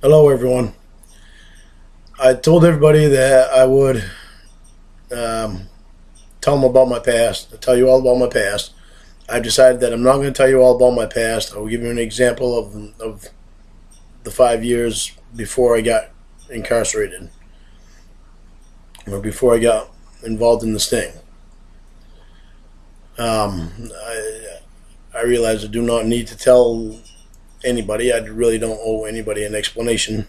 Hello, everyone. I told everybody that I would um, tell them about my past, tell you all about my past. I've decided that I'm not going to tell you all about my past. I will give you an example of the 5 years before I got incarcerated or before I got involved in this thing. I realize I do not need to tell anybody. I really don't owe anybody an explanation.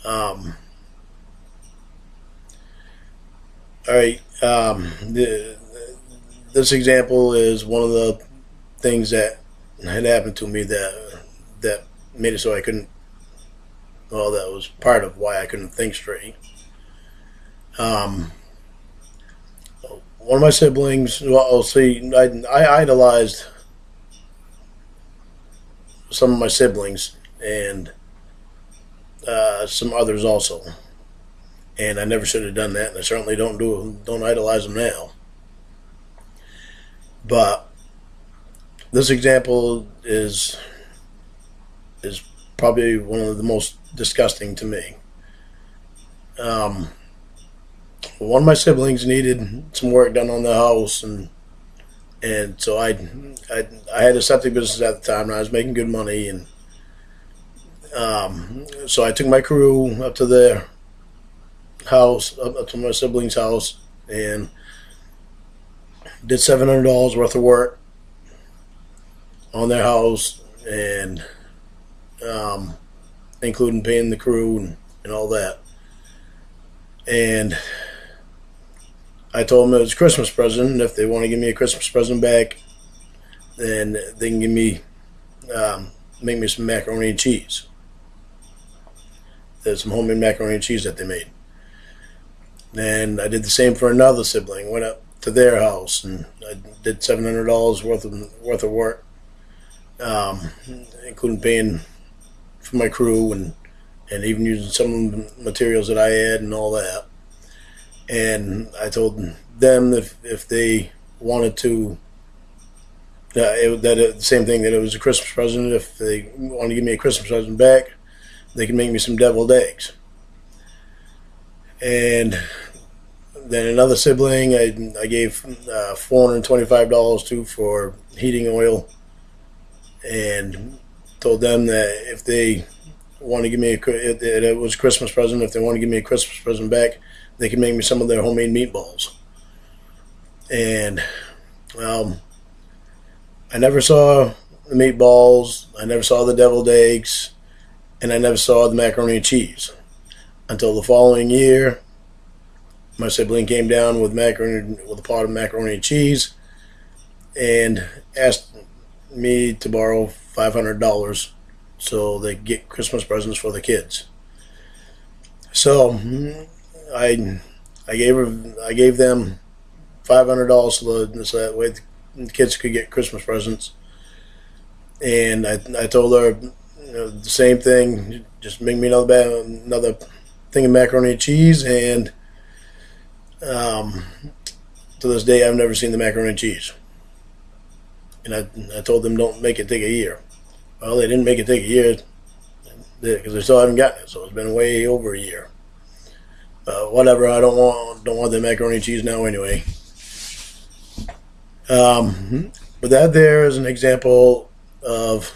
Um, all right. This example is one of the things that had happened to me that made it so I couldn't. Well, that was part of why I couldn't think straight. Um, One of my siblings. Well, see, I idolized some of my siblings and some others also, and I never should have done that. And I certainly don't idolize them now. But this example is probably one of the most disgusting to me. Um, One of my siblings needed some work done on the house, and so I had a septic business at the time, and I was making good money, and so I took my crew up to their house, up to my sibling's house, and did $700 worth of work on their house, and um, including paying the crew and all that. And I told them it was a Christmas present, and if they want to give me a Christmas present back, then they can make me some macaroni and cheese. There's some homemade macaroni and cheese that they made. And I did the same for another sibling. Went up to their house and I did $700 worth of work, um, including paying for my crew and even using some of the materials that I had and all that. And I told them if they wanted to, the same thing, that it was a Christmas present. If they want to give me a Christmas present back, they can make me some deviled eggs. And then another sibling, I gave $425 to for heating oil, and told them that if they want to give me it was a Christmas present. If they want to give me a Christmas present back, they can make me some of their homemade meatballs. And I never saw the meatballs. I never saw the deviled eggs, and I never saw the macaroni and cheese until the following year. My sibling came down with a pot of macaroni and cheese, and asked me to borrow $500 so they could get Christmas presents for the kids. So I I gave them $500 so that way the kids could get Christmas presents, and I told her, the same thing. Just make me another thing of macaroni and cheese, and um, to this day I've never seen the macaroni and cheese. And I told them don't make it take a year. Well, they didn't make it take a year because they still haven't gotten it, so it's been way over a year. Whatever. I don't want the macaroni and cheese now anyway. But that there is an example of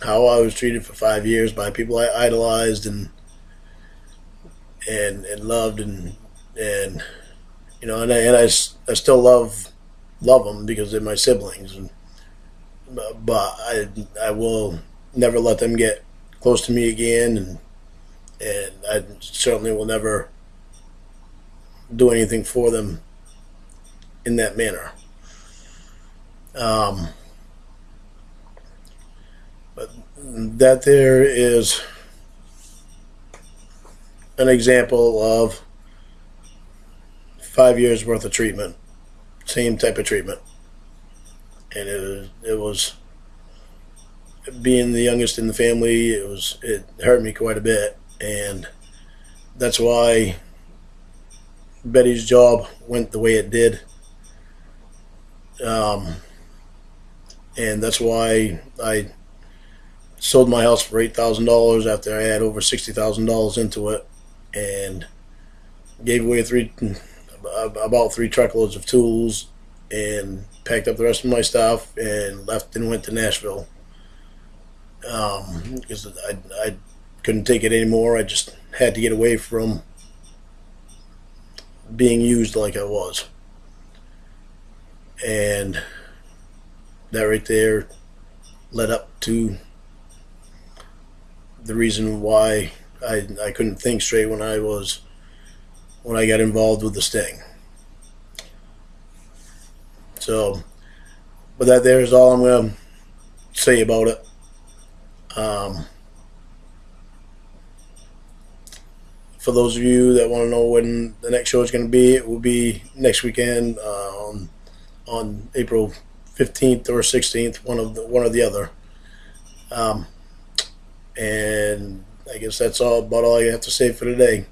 how I was treated for 5 years by people I idolized and loved, and I still love them because they're my siblings, but I will never let them get close to me again, and I certainly will never do anything for them in that manner. Um, but that there is an example of 5 years worth of treatment, same type of treatment, and it was being the youngest in the family. It hurt me quite a bit, and that's why Betty's job went the way it did. Um, and that's why I sold my house for $8,000 after I had over $60,000 into it, and gave away about 3 truckloads of tools, and packed up the rest of my stuff and left and went to Nashville because I couldn't take it anymore. I just had to get away from being used like I was, and that right there led up to the reason why I couldn't think straight when I got involved with the Sting. So, but that there is all I'm going to say about it. For those of you that want to know when the next show is going to be, it will be next weekend on April 15th or 16th, one or the other. And I guess that's about all I have to say for today.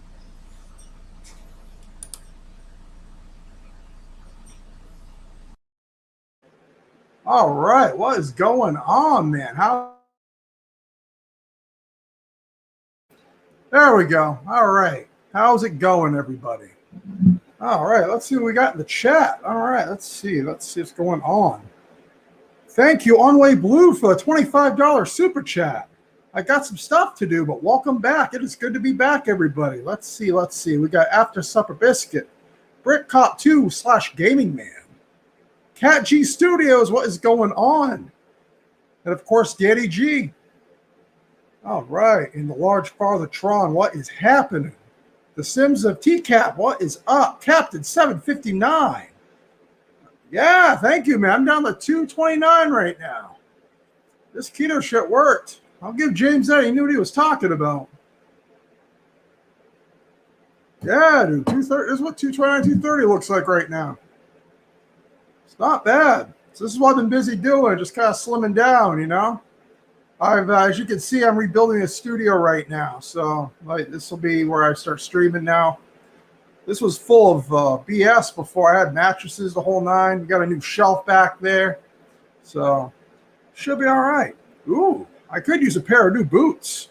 All right, what is going on, man? There we go. All right. How's it going, everybody? All right, let's see what we got in the chat. All right, let's see what's going on. Thank you, Onway Blue, for the $25 super chat. I got some stuff to do, but welcome back. It is good to be back, everybody. Let's see. We got After Supper Biscuit, Brick Cop 2 / Gaming Man, Cat G Studios, what is going on? And of course, Daddy G. All right, in the large Father Tron, what is happening? The Sims of TCAP, what is up? Captain 759. Yeah, thank you, man. I'm down to 229 right now. This keto shit worked. I'll give James that. He knew what he was talking about. Yeah, dude, 230. This is what 229, 230 looks like right now. It's not bad. So this is what I've been busy doing, just kind of slimming down, you know. As you can see, I'm rebuilding a studio right now. So this will be where I start streaming now. This was full of BS before. I had mattresses, the whole nine. We got a new shelf back there. So should be all right. Ooh, I could use a pair of new boots.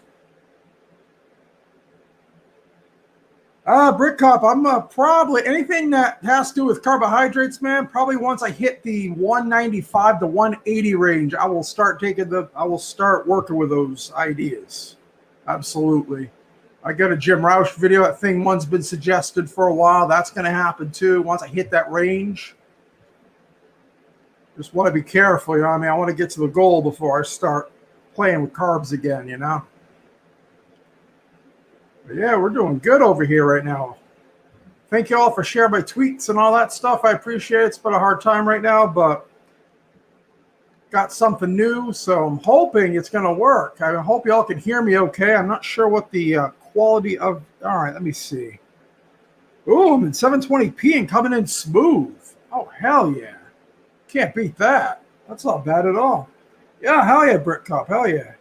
Brick Cop, I'm probably anything that has to do with carbohydrates, man. Probably once I hit the 195 to 180 range, I will start working with those ideas. Absolutely. I got a Jim Roush video. That thing one's been suggested for a while. That's going to happen too once I hit that range. Just want to be careful, you know what I mean? I want to get to the goal before I start playing with carbs again, you know? But yeah, we're doing good over here right now. Thank you all for sharing my tweets and all that stuff. I appreciate it. It's been a hard time right now, but got something new, so I'm hoping it's going to work. I hope y'all can hear me okay. I'm not sure what the quality of... All right, let me see. Ooh, I'm in 720p and coming in smooth. Oh, hell yeah. Can't beat that. That's not bad at all. Yeah, hell yeah, Brick Cup. Hell yeah.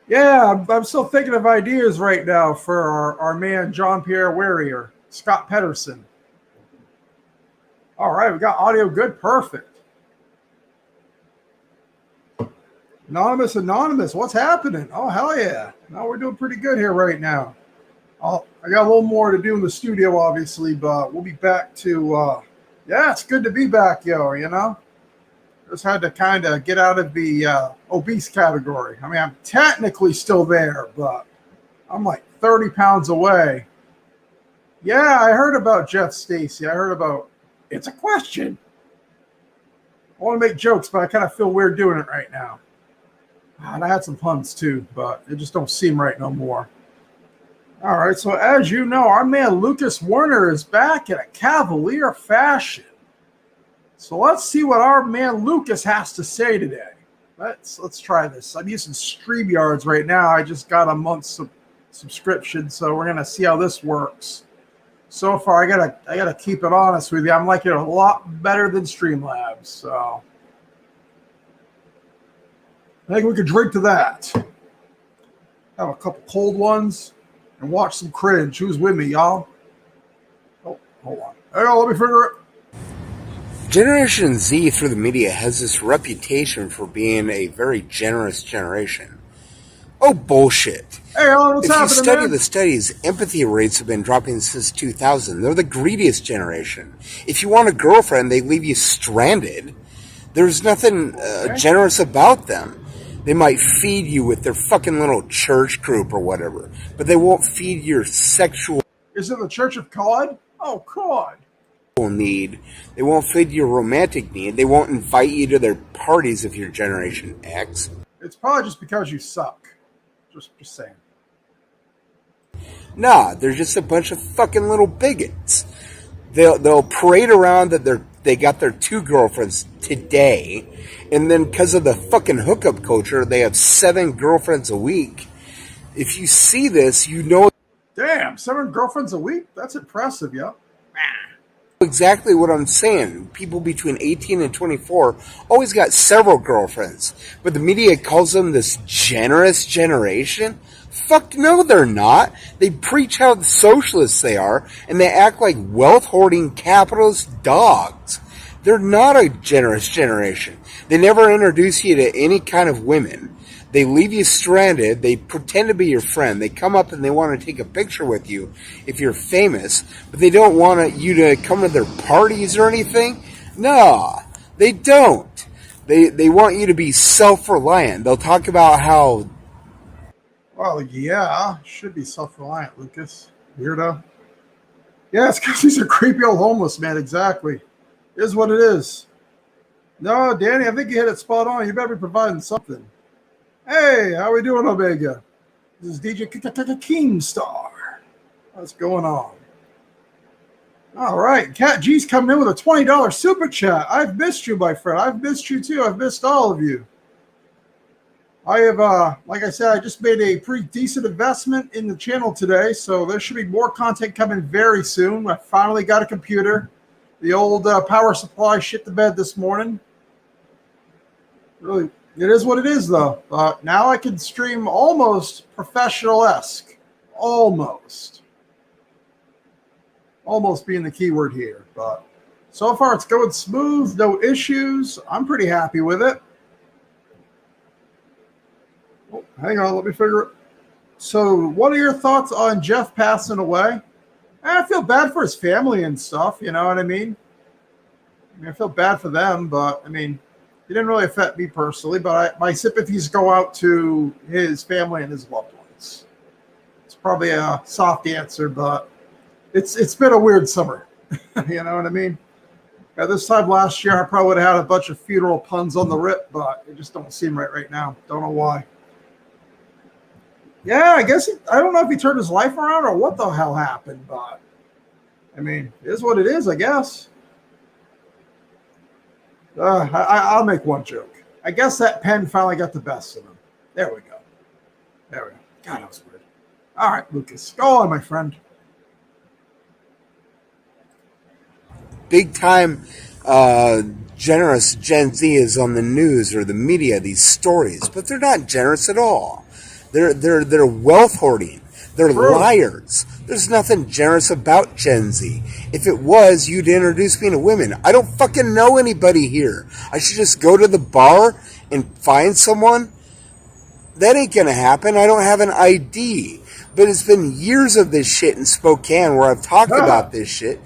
Yeah, I'm still thinking of ideas right now for our man John Pierre Warrior, Scott Pedersen. All right, we got audio good, perfect. Anonymous, what's happening? Oh, hell yeah. No, we're doing pretty good here right now. I got a little more to do in the studio, obviously, but we'll be back to, yeah, it's good to be back, yo, you know? Just had to kind of get out of the obese category. I mean, I'm technically still there, but I'm like 30 pounds away. Yeah, I heard about Jeff Stacy. I heard about it's a question. I want to make jokes, but I kind of feel weird doing it right now. And I had some puns too, but it just don't seem right no more. All right, so as you know, our man Lucas Werner is back in a cavalier fashion. So let's see what our man Lucas has to say today. Let's try this. I'm using StreamYards right now. I just got a month's subscription, so we're gonna see how this works. So far, I gotta keep it honest with you. I'm liking it a lot better than Streamlabs. So I think we could drink to that. Have a couple cold ones and watch some cringe. Who's with me, y'all? Oh, hold on. Hang on, let me figure it. Generation Z through the media has this reputation for being a very generous generation. Oh, bullshit. Hey, Alan, what's If you happening, study man? the studies, empathy rates have been dropping since 2000. They're the greediest generation. If you want a girlfriend, they leave you stranded. There's nothing generous about them. They might feed you with their fucking little church group or whatever, but they won't feed your sexual Is it the Church of God? Oh, God. need. They won't feed your romantic need. They won't invite you to their parties if you're Generation X. It's probably just because you suck. Just saying. Nah, they're just a bunch of fucking little bigots. They'll parade around that they got their 2 girlfriends today, and then because of the fucking hookup culture, they have 7 girlfriends a week. If you see this, you know Damn, 7 girlfriends a week? That's impressive, yo. exactly what I'm saying. People between 18 and 24 always got several girlfriends, but the media calls them this generous generation. Fuck no, they're not. They preach how socialists they are, and they act like wealth-hoarding capitalist dogs. They're not a generous generation. They never introduce you to any kind of women. They leave you stranded. They pretend to be your friend. They come up and they want to take a picture with you if you're famous, but they don't want you to come to their parties or anything. Nah, they don't. They want you to be self-reliant. They'll talk about how... Well, yeah. Should be self-reliant, Lucas. Weirdo. Yeah, it's because he's a creepy old homeless man. Exactly. It is what it is. No, Danny, I think you hit it spot on. You better be providing something. Hey, how we doing, Omega? This is DJ Keemstar. What's going on? All right. Cat G's coming in with a $20 super chat. I've missed you, my friend. I've missed you, too. I've missed all of you. I have, like I said, I just made a pretty decent investment in the channel today, so there should be more content coming very soon. I finally got a computer. The old power supply shit the bed this morning. Really, it is what it is, though. Now I can stream almost professional-esque. Almost. Almost being the keyword here. But so far it's going smooth, no issues. I'm pretty happy with it. Oh, hang on, let me figure it. So what are your thoughts on Jeff passing away? I feel bad for his family and stuff, you know what I mean? I feel bad for them, but, I mean, it didn't really affect me personally, but my sympathies go out to his family and his loved ones. It's probably a soft answer, but it's been a weird summer. You know what I mean? At this time last year, I probably would have had a bunch of funeral puns on the rip, but it just don't seem right now. Don't know why. Yeah, I guess I don't know if he turned his life around or what the hell happened, but I mean, it is what it is, I guess. I'll make one joke. I guess that pen finally got the best of him. There we go. There we go. God, that was weird. All right, Lucas. Go on, my friend. Big time generous Gen Z is on the news or the media, these stories, but they're not generous at all. They're wealth hoarding. They're liars. There's nothing generous about Gen Z. If it was, you'd introduce me to women. I don't fucking know anybody here. I should just go to the bar and find someone? That ain't gonna happen. I don't have an ID. But it's been years of this shit in Spokane where I've talked about this shit.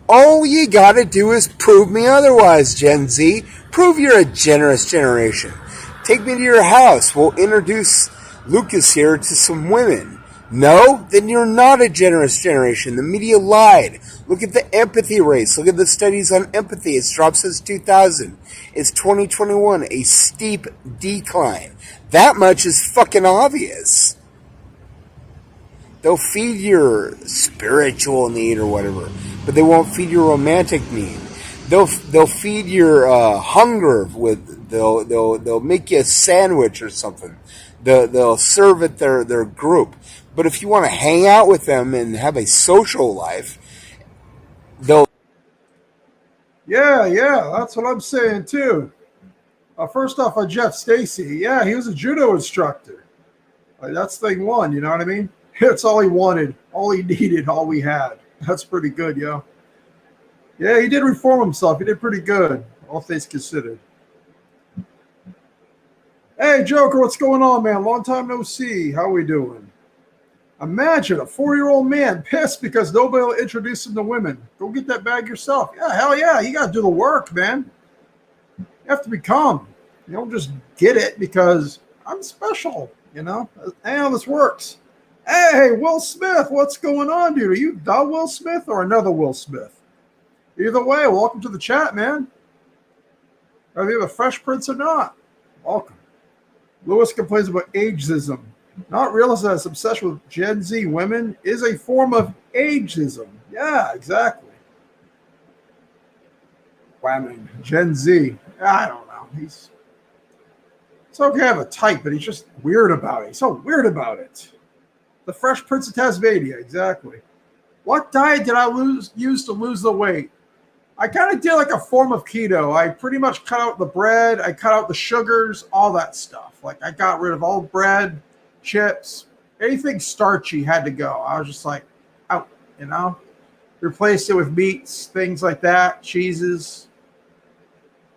All you gotta do is prove me otherwise, Gen Z. Prove you're a generous generation. Take me to your house. We'll introduce Lucas here to some women. No? Then you're not a generous generation. The media lied. Look at the empathy rates. Look at the studies on empathy. It's dropped since 2000. It's 2021. A steep decline. That much is fucking obvious. They'll feed your spiritual need or whatever, but they won't feed your romantic need. They'll feed your hunger with they'll make you a sandwich or something. They'll serve at their group. But if you want to hang out with them and have a social life, they'll... Yeah, that's what I'm saying too. First off, on Jeff Stacy, yeah, he was a judo instructor. That's thing one, you know what I mean? That's all he wanted, all he needed, all we had. That's pretty good, yo. Yeah, he did reform himself. He did pretty good, all things considered. Hey, Joker, what's going on, man? Long time no see. How we doing? Imagine a 4-year-old man pissed because nobody will introduce him to women. Go get that bag yourself. Yeah, hell yeah. You got to do the work, man. You have to become. You don't just get it because I'm special, you know? Hey, how this works. Hey, Will Smith, what's going on, dude? Are you the Will Smith or another Will Smith? Either way, welcome to the chat, man. Whether you're the Fresh Prince or not, welcome. Lewis complains about ageism. Not realizing that his obsession with Gen Z women is a form of ageism. Yeah, exactly. Whamming. Gen Z. I don't know. It's okay to have a type, but he's just weird about it. He's so weird about it. The Fresh Prince of Tasmania, exactly. What diet did I use to lose the weight? I kind of did like a form of keto. I pretty much cut out the bread. I cut out the sugars, all that stuff. Like I got rid of all bread, chips, anything starchy had to go. I was just like, out, you know? Replaced it with meats, things like that, cheeses,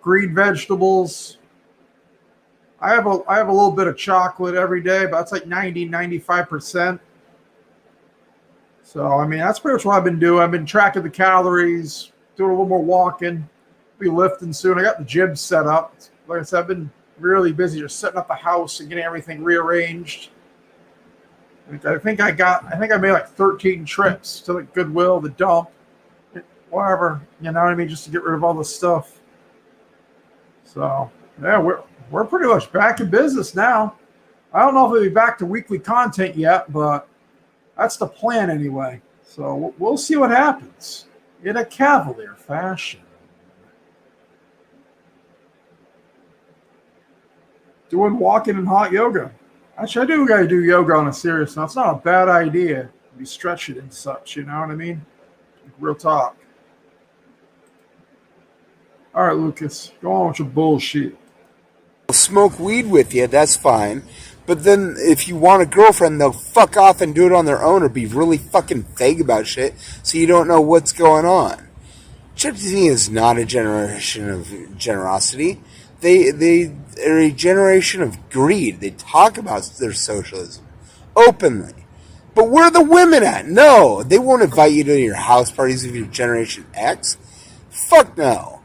green vegetables. I have a little bit of chocolate every day, but that's like 95%. So, I mean, that's pretty much what I've been doing. I've been tracking the calories, doing a little more walking, be lifting soon. I got the gym set up. Like I said, I've been really busy just setting up the house and getting everything rearranged. I think I made like 13 trips to the Goodwill, the dump, whatever, you know what I mean, just to get rid of all the stuff. So, yeah, we're pretty much back in business now. I don't know if we'll be back to weekly content yet, but that's the plan anyway. So we'll see what happens in a cavalier fashion. Doing walking and hot yoga. Actually, I do got to do yoga on a serious note. It's not a bad idea to be stretching and such, you know what I mean? Real talk. All right, Lucas, go on with your bullshit. Smoke weed with you, that's fine. But then if you want a girlfriend, they'll fuck off and do it on their own or be really fucking vague about shit so you don't know what's going on. Gen Z is not a generation of generosity. They are a generation of greed. They talk about their socialism openly. But where are the women at? No, they won't invite you to your house parties if you're Generation X. Fuck no.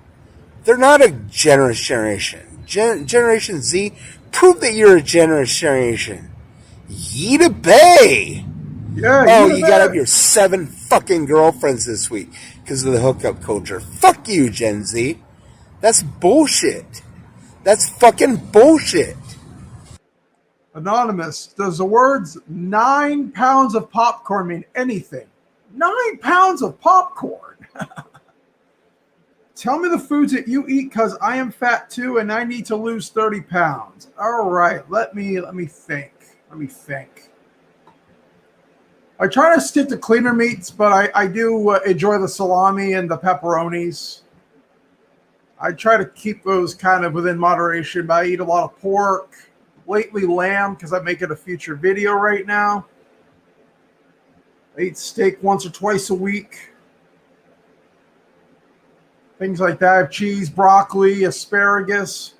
They're not a generous generation. Generation Z, prove that you're a generous generation. Yeeta Bay! Yeah. Oh, you gotta have your 7 fucking girlfriends this week because of the hookup culture. Fuck you, Gen Z. That's bullshit. That's fucking bullshit. Anonymous, does the words 9 pounds of popcorn mean anything? 9 pounds of popcorn? Tell me the foods that you eat because I am fat too and I need to lose 30 pounds. All right, let me think. I try to stick to cleaner meats, but I do enjoy the salami and the pepperonis. I try to keep those kind of within moderation, but I eat a lot of pork, lately lamb because I'm making a future video right now. I eat steak once or twice a week. Things like that. I have cheese, broccoli, asparagus.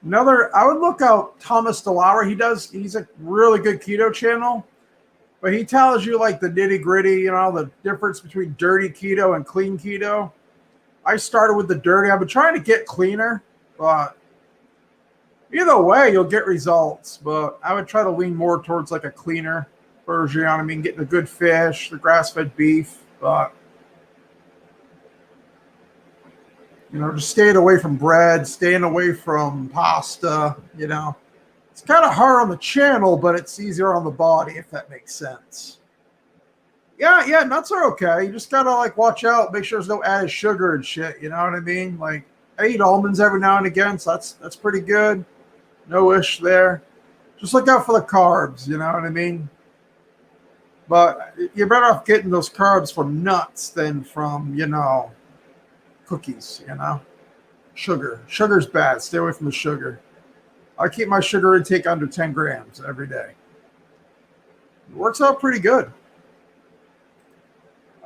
I would look out Thomas DeLauer. He's a really good keto channel, but he tells you like the nitty gritty, you know, the difference between dirty keto and clean keto. I started with the dirty. I've been trying to get cleaner, but either way, you'll get results. But I would try to lean more towards like a cleaner version. I mean, getting the good fish, the grass-fed beef, but you know, just staying away from bread, staying away from pasta, you know. It's kind of hard on the channel, but it's easier on the body, if that makes sense. Yeah, nuts are okay. You just gotta like watch out, make sure there's no added sugar and shit, you know what I mean? Like I eat almonds every now and again, so that's pretty good. No ish there. Just look out for the carbs, you know what I mean? But you're better off getting those carbs from nuts than from, you know, cookies, you know. Sugar's bad. Stay away from the sugar. I keep my sugar intake under 10 grams every day. It works out pretty good.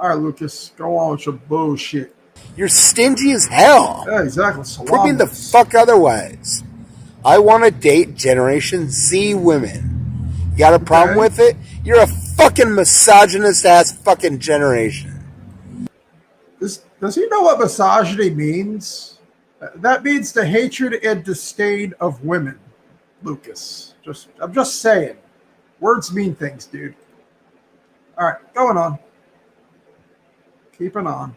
All right, Lucas, go on with your bullshit. You're stingy as hell. Yeah, exactly. Prove me the fuck otherwise. I want to date Generation Z women. You got a problem with it? You're a fucking misogynist ass fucking generation. Does he know what misogyny means? That means the hatred and disdain of women, Lucas. I'm just saying. Words mean things, dude. All right, going on. Keeping on.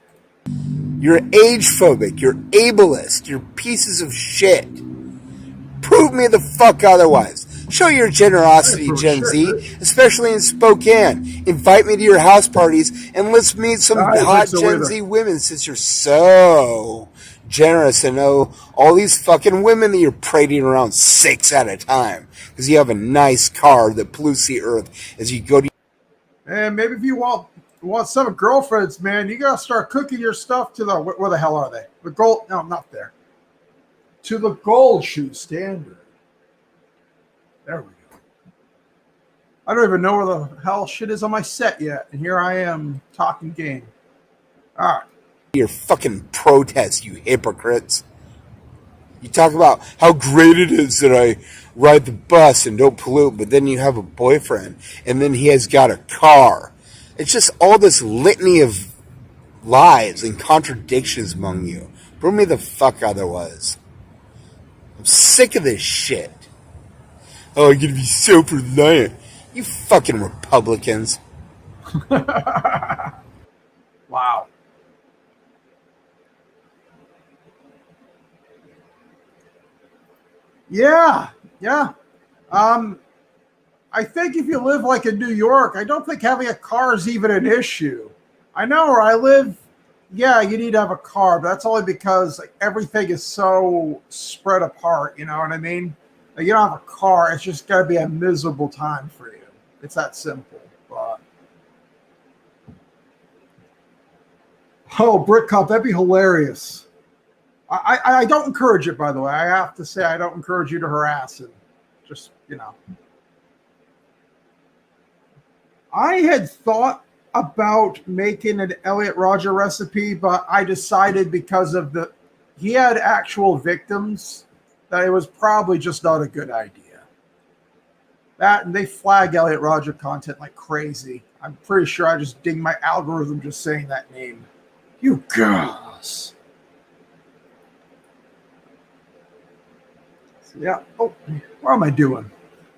You're age phobic. You're ableist. You're pieces of shit. Prove me the fuck otherwise. Show your generosity, Gen Z, especially in Spokane. Invite me to your house parties and let's meet some hot Gen Z women since you're so generous and know all these fucking women that you're parading around 6 at a time because you have a nice car that pollutes the earth as you go to. And maybe if you want 7 girlfriends, man, you gotta start cooking your stuff to the where the hell are they? The gold? No, not there. To the Gold Shoe Standard. There we go. I don't even know where the hell shit is on my set yet, and here I am talking game. All right. Your fucking protest, you hypocrites. You talk about how great it is that I ride the bus and don't pollute, but then you have a boyfriend, and then he has got a car. It's just all this litany of lies and contradictions among you. Prove me the fuck otherwise. I'm sick of this shit. Oh, I'm gonna be self-reliant. You fucking Republicans. Wow. Yeah. I think if you live like in New York, I don't think having a car is even an issue. I know where I live, yeah, you need to have a car, but that's only because everything is so spread apart, you know what I mean? Like, you don't have a car, it's just got to be a miserable time for you. It's that simple. But oh, Brick Cup, that'd be hilarious. I don't encourage it, by the way. I have to say I don't encourage you to harass him. Just, you know. I had thought about making an Elliot Rodger recipe, but I decided because of he had actual victims that it was probably just not a good idea. That, and they flag Elliot Rodger content like crazy. I'm pretty sure I just ding my algorithm just saying that name. You girls. So yeah. Oh, what am I doing?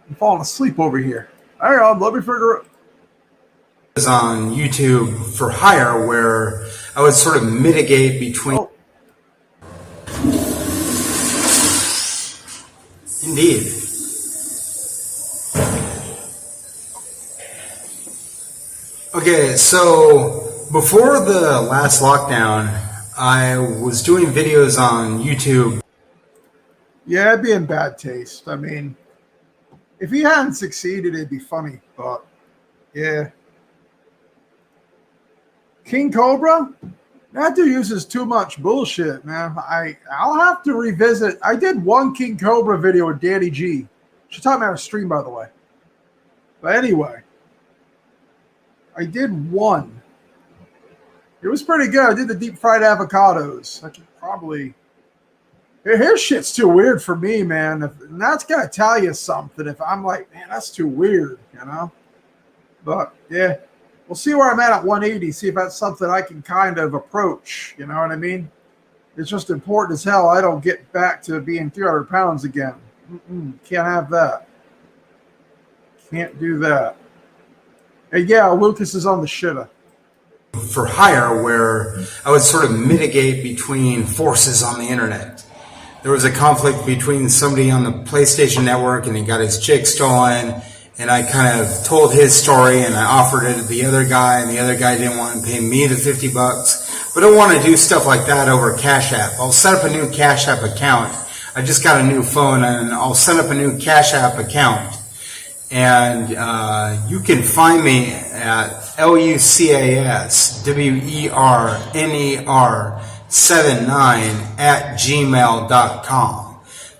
I'm falling asleep over here. Hang on, let me figure it. On YouTube for hire where I would sort of mitigate between. Oh. Indeed. Okay, so before the last lockdown, I was doing videos on YouTube. Yeah, it'd be in bad taste. I mean, if he hadn't succeeded, it'd be funny, but yeah. King Cobra? That dude uses too much bullshit, man. I'll have to revisit. I did one King Cobra video with Danny G. She taught me how to stream, by the way. But anyway, I did one. It was pretty good. I did the deep fried avocados. I could probably. His shit's too weird for me, man. And that's gonna tell you something. If I'm like, man, that's too weird, you know. But yeah. We'll see where I'm at 180, see if that's something I can kind of approach. You know what I mean? It's just important as hell I don't get back to being 300 pounds again. Can't have that. Can't do that. And yeah, Lucas is on the shitter. For hire, where I would sort of mitigate between forces on the internet. There was a conflict between somebody on the PlayStation Network and he got his chick stolen. And I kind of told his story and I offered it to the other guy and the other guy didn't want to pay me the $50. But I want to do stuff like that over Cash App. I'll set up a new Cash App account. I just got a new phone and I'll set up a new Cash App account. And you can find me at lucaswerner79@gmail.com.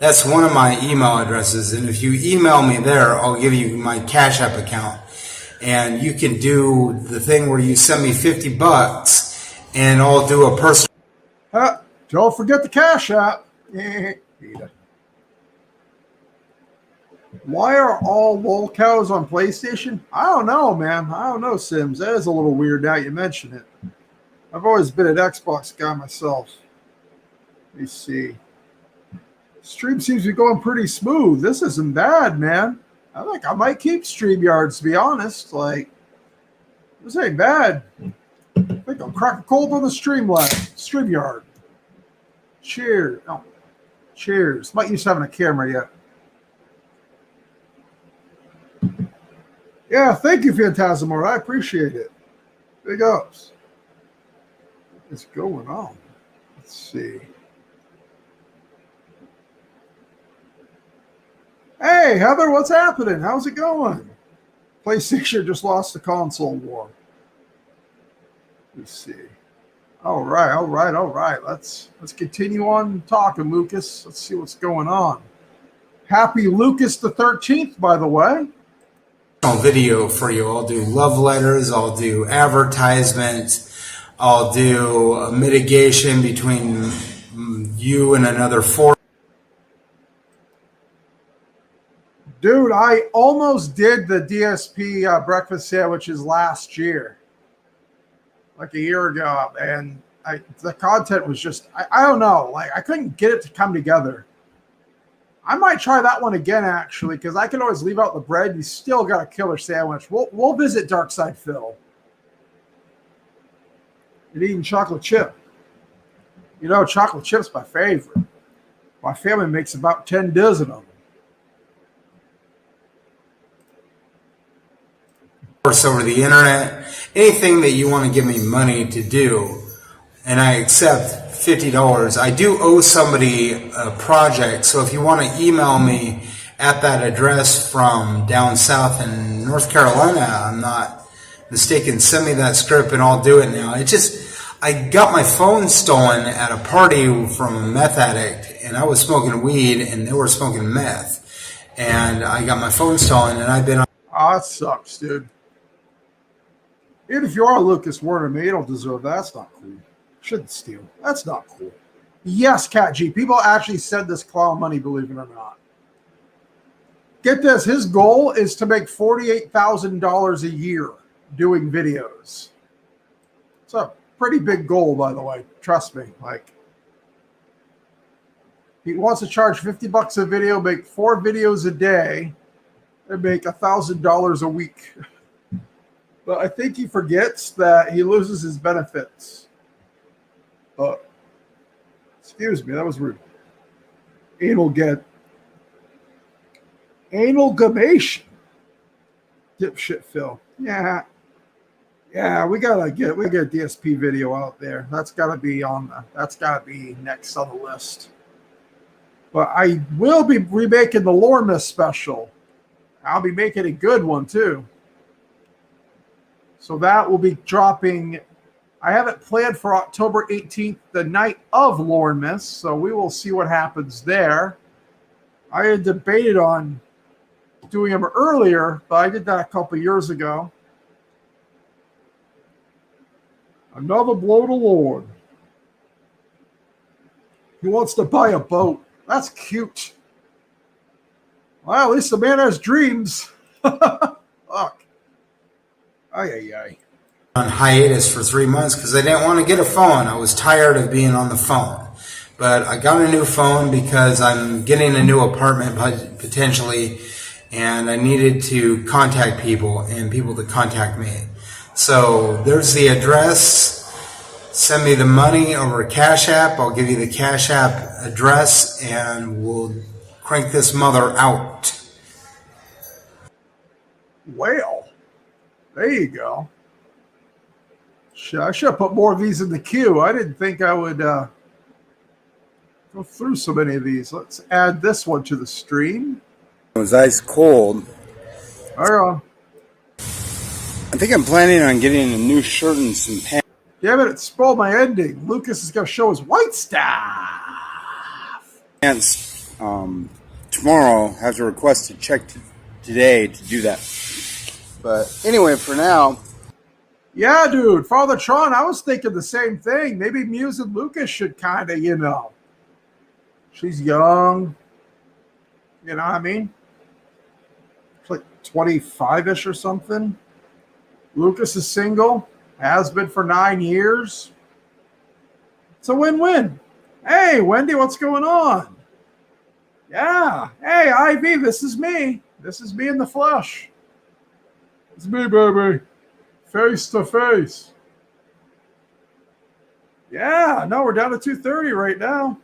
That's one of my email addresses, and if you email me there, I'll give you my Cash App account. and you can do the thing where you send me $50 and I'll do a personal. Don't forget the Cash App. Why are all lol cows on PlayStation? I don't know, man. I don't know, Sims. That is a little weird now you mention it. I've always been an Xbox guy myself. Let me see. Stream seems to be going pretty smooth. This isn't bad, man. I think I might keep StreamYards, to be honest. Like, this ain't bad. I think I'm cracking cold on the StreamYard. Cheers. Oh, cheers. Might use having a camera yet. Yeah, thank you, Phantasmor. I appreciate it. Big ups. What's going on? Let's see. Hey, Heather, what's happening? How's it going? PlayStation just lost the console war. Let's see. All right. Let's continue on talking, Lucas. Let's see what's going on. Happy Lucas the 13th, by the way. Video for you. I'll do love letters. I'll do advertisements. I'll do a mitigation between you and another four. Dude, I almost did the DSP breakfast sandwiches last year, like a year ago, and the content was just, I don't know, like I couldn't get it to come together. I might try that one again, actually, because I can always leave out the bread. You still got a killer sandwich. We'll visit Darkside Phil. And eating chocolate chip. You know, chocolate chip's my favorite. My family makes about 10 dozen of them. Over the internet, anything that you want to give me money to do, and I accept $50. I do owe somebody a project, so if you want to email me at that address from down south in North Carolina, I'm not mistaken, send me that script and I'll do it now. I got my phone stolen at a party from a meth addict, and I was smoking weed and they were smoking meth, and I got my phone stolen, and I've been on. Oh, that sucks, dude. Even if you are Lucas Werner, man, you don't deserve that. That's not cool. Shouldn't steal. That's not cool. Yes, Cat G. People actually send this clown money, believe it or not. Get this. His goal is to make $48,000 a year doing videos. It's a pretty big goal, by the way. Trust me. Like, he wants to charge $50 a video, make 4 videos a day, and make $1,000 a week. But I think he forgets that he loses his benefits. Excuse me, that was rude. Analgamation. Dipshit Phil. Yeah, we gotta get a DSP video out there. That's gotta be next on the list. But I will be remaking the Lore Miss special. I'll be making a good one too. So that will be dropping. I have it planned for October 18th, the night of Lore Miss. So we will see what happens there. I had debated on doing them earlier, but I did that a couple years ago. Another blow to Lord. He wants to buy a boat. That's cute. Well, at least the man has dreams. Fuck. Ay. On hiatus for 3 months because I didn't want to get a phone. I was tired of being on the phone. But I got a new phone because I'm getting a new apartment potentially, and I needed to contact people and people to contact me. So there's the address. Send me the money over Cash App. I'll give you the Cash App address, and we'll crank this mother out. Well, there you go. I should have put more of these in the queue. I didn't think I would go through so many of these. Let's add this one to the stream. It was ice cold. All right. I think I'm planning on getting a new shirt and some pants. Damn it spoiled my ending. Lucas is going to show his white stuff. Tomorrow, I have to request a check today to do that. But anyway, for now, Yeah, dude, Father Tron, I was thinking the same thing. Maybe Muse and Lucas should kind of, she's young. You know what I mean? She's like 25-ish or something. Lucas is single, has been for 9 years. It's a win-win. Hey, Wendy, what's going on? Yeah. Hey, Ivy, this is me. This is me in the flesh. It's me, baby. Face to face. Yeah, no, we're down to 230 right now.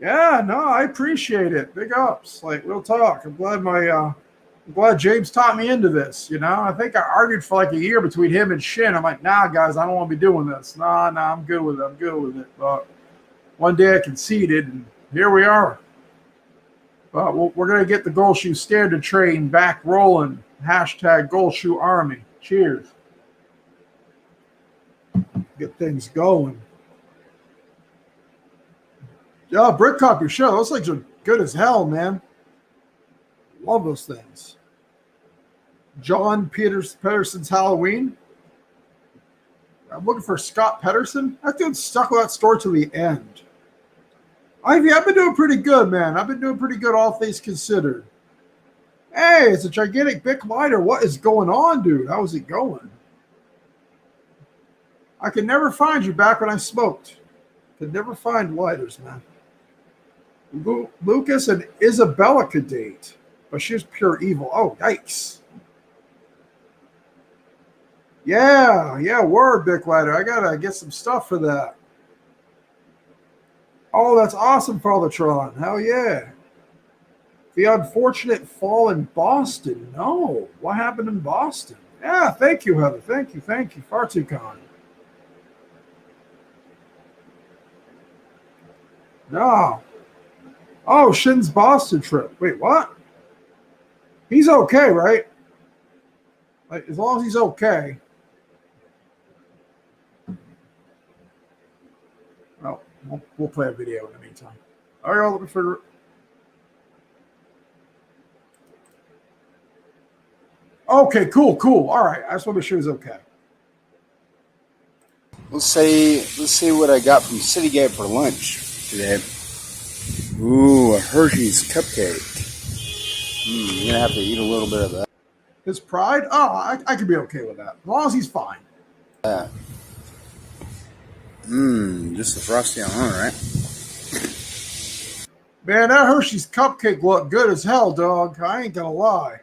Yeah, no, I appreciate it. Big ups. Like, we'll talk. I'm glad James taught me into this. I think I argued for like a year between him and Shin. I'm like, nah, guys, I don't want to be doing this. Nah, I'm good with it. But one day I conceded, and here we are. But we're going to get the Gold Shoe Standard train back rolling. Hashtag Gold Shoe Army. Cheers. Get things going. Yeah, Brick Copy Show. Those things are good as hell, man. Love those things. John Pedersen's Halloween. I'm looking for Scott Pedersen. That dude stuck with that store to the end. Ivy, I've been doing pretty good, man. I've been doing pretty good, all things considered. Hey, it's a gigantic Bic lighter. What is going on, dude? How is it going? I could never find you back when I smoked. Could never find lighters, man. Lucas and Isabella could date, but she's pure evil. Oh, yikes. Yeah, word, Bic lighter. I gotta get some stuff for that. Oh, that's awesome, Father Tron. Hell yeah. The unfortunate fall in Boston. No. What happened in Boston? Yeah, thank you, Heather. Thank you. Far too kind. No. Oh, Shin's Boston trip. Wait, what? He's okay, right? Like, as long as he's okay. Well, we'll play a video in the meantime. All right, let me figure it. Okay, cool. All right, I just want to make sure he's okay. let's see what I got from Citygate for lunch today. Ooh, a Hershey's cupcake. I'm gonna have to eat a little bit of that. His pride? Oh, I could be okay with that. As long as he's fine. Just the frosty on, right? Man, that Hershey's cupcake looked good as hell, dog. I ain't gonna lie.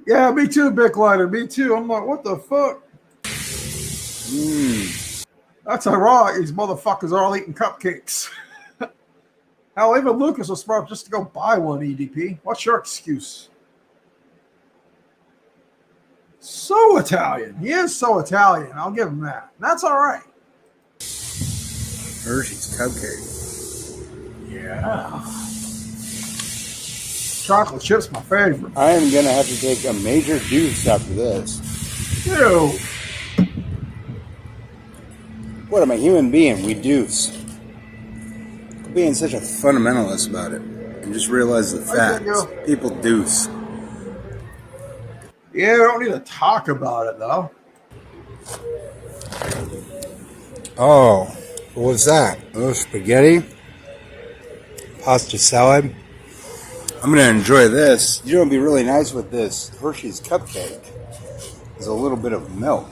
Yeah, me too, Bic Lighter. Me too. I'm like, what the fuck? That's ironic. These motherfuckers are all eating cupcakes. Hell, even Lucas was smart just to go buy one, EDP. What's your excuse? So Italian. He is so Italian. I'll give him that. That's all right. Hershey's cupcake. Yeah. Chocolate chip's my favorite. I am gonna have to take a major deuce after this. Ew. What am I, a human being? We deuce. Quit being such a fundamentalist about it. And just realize the facts. People deuce. Yeah, we don't need to talk about it, though. Oh, what's that? Oh, spaghetti? Pasta salad? I'm going to enjoy this. You know what would be really nice with this Hershey's cupcake is a little bit of milk.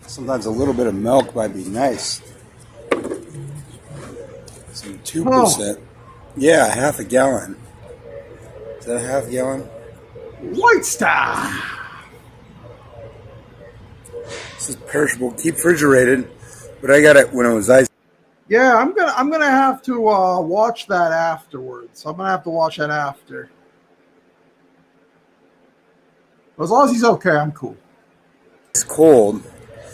Sometimes a little bit of milk might be nice. Some 2%. Yeah, half a gallon. Is that a half gallon? White Star. This is perishable. Keep refrigerated, but I got it when it was ice. Yeah, I'm gonna have to watch that afterwards. I'm gonna have to watch that after. But as long as he's okay, I'm cool. It's cold.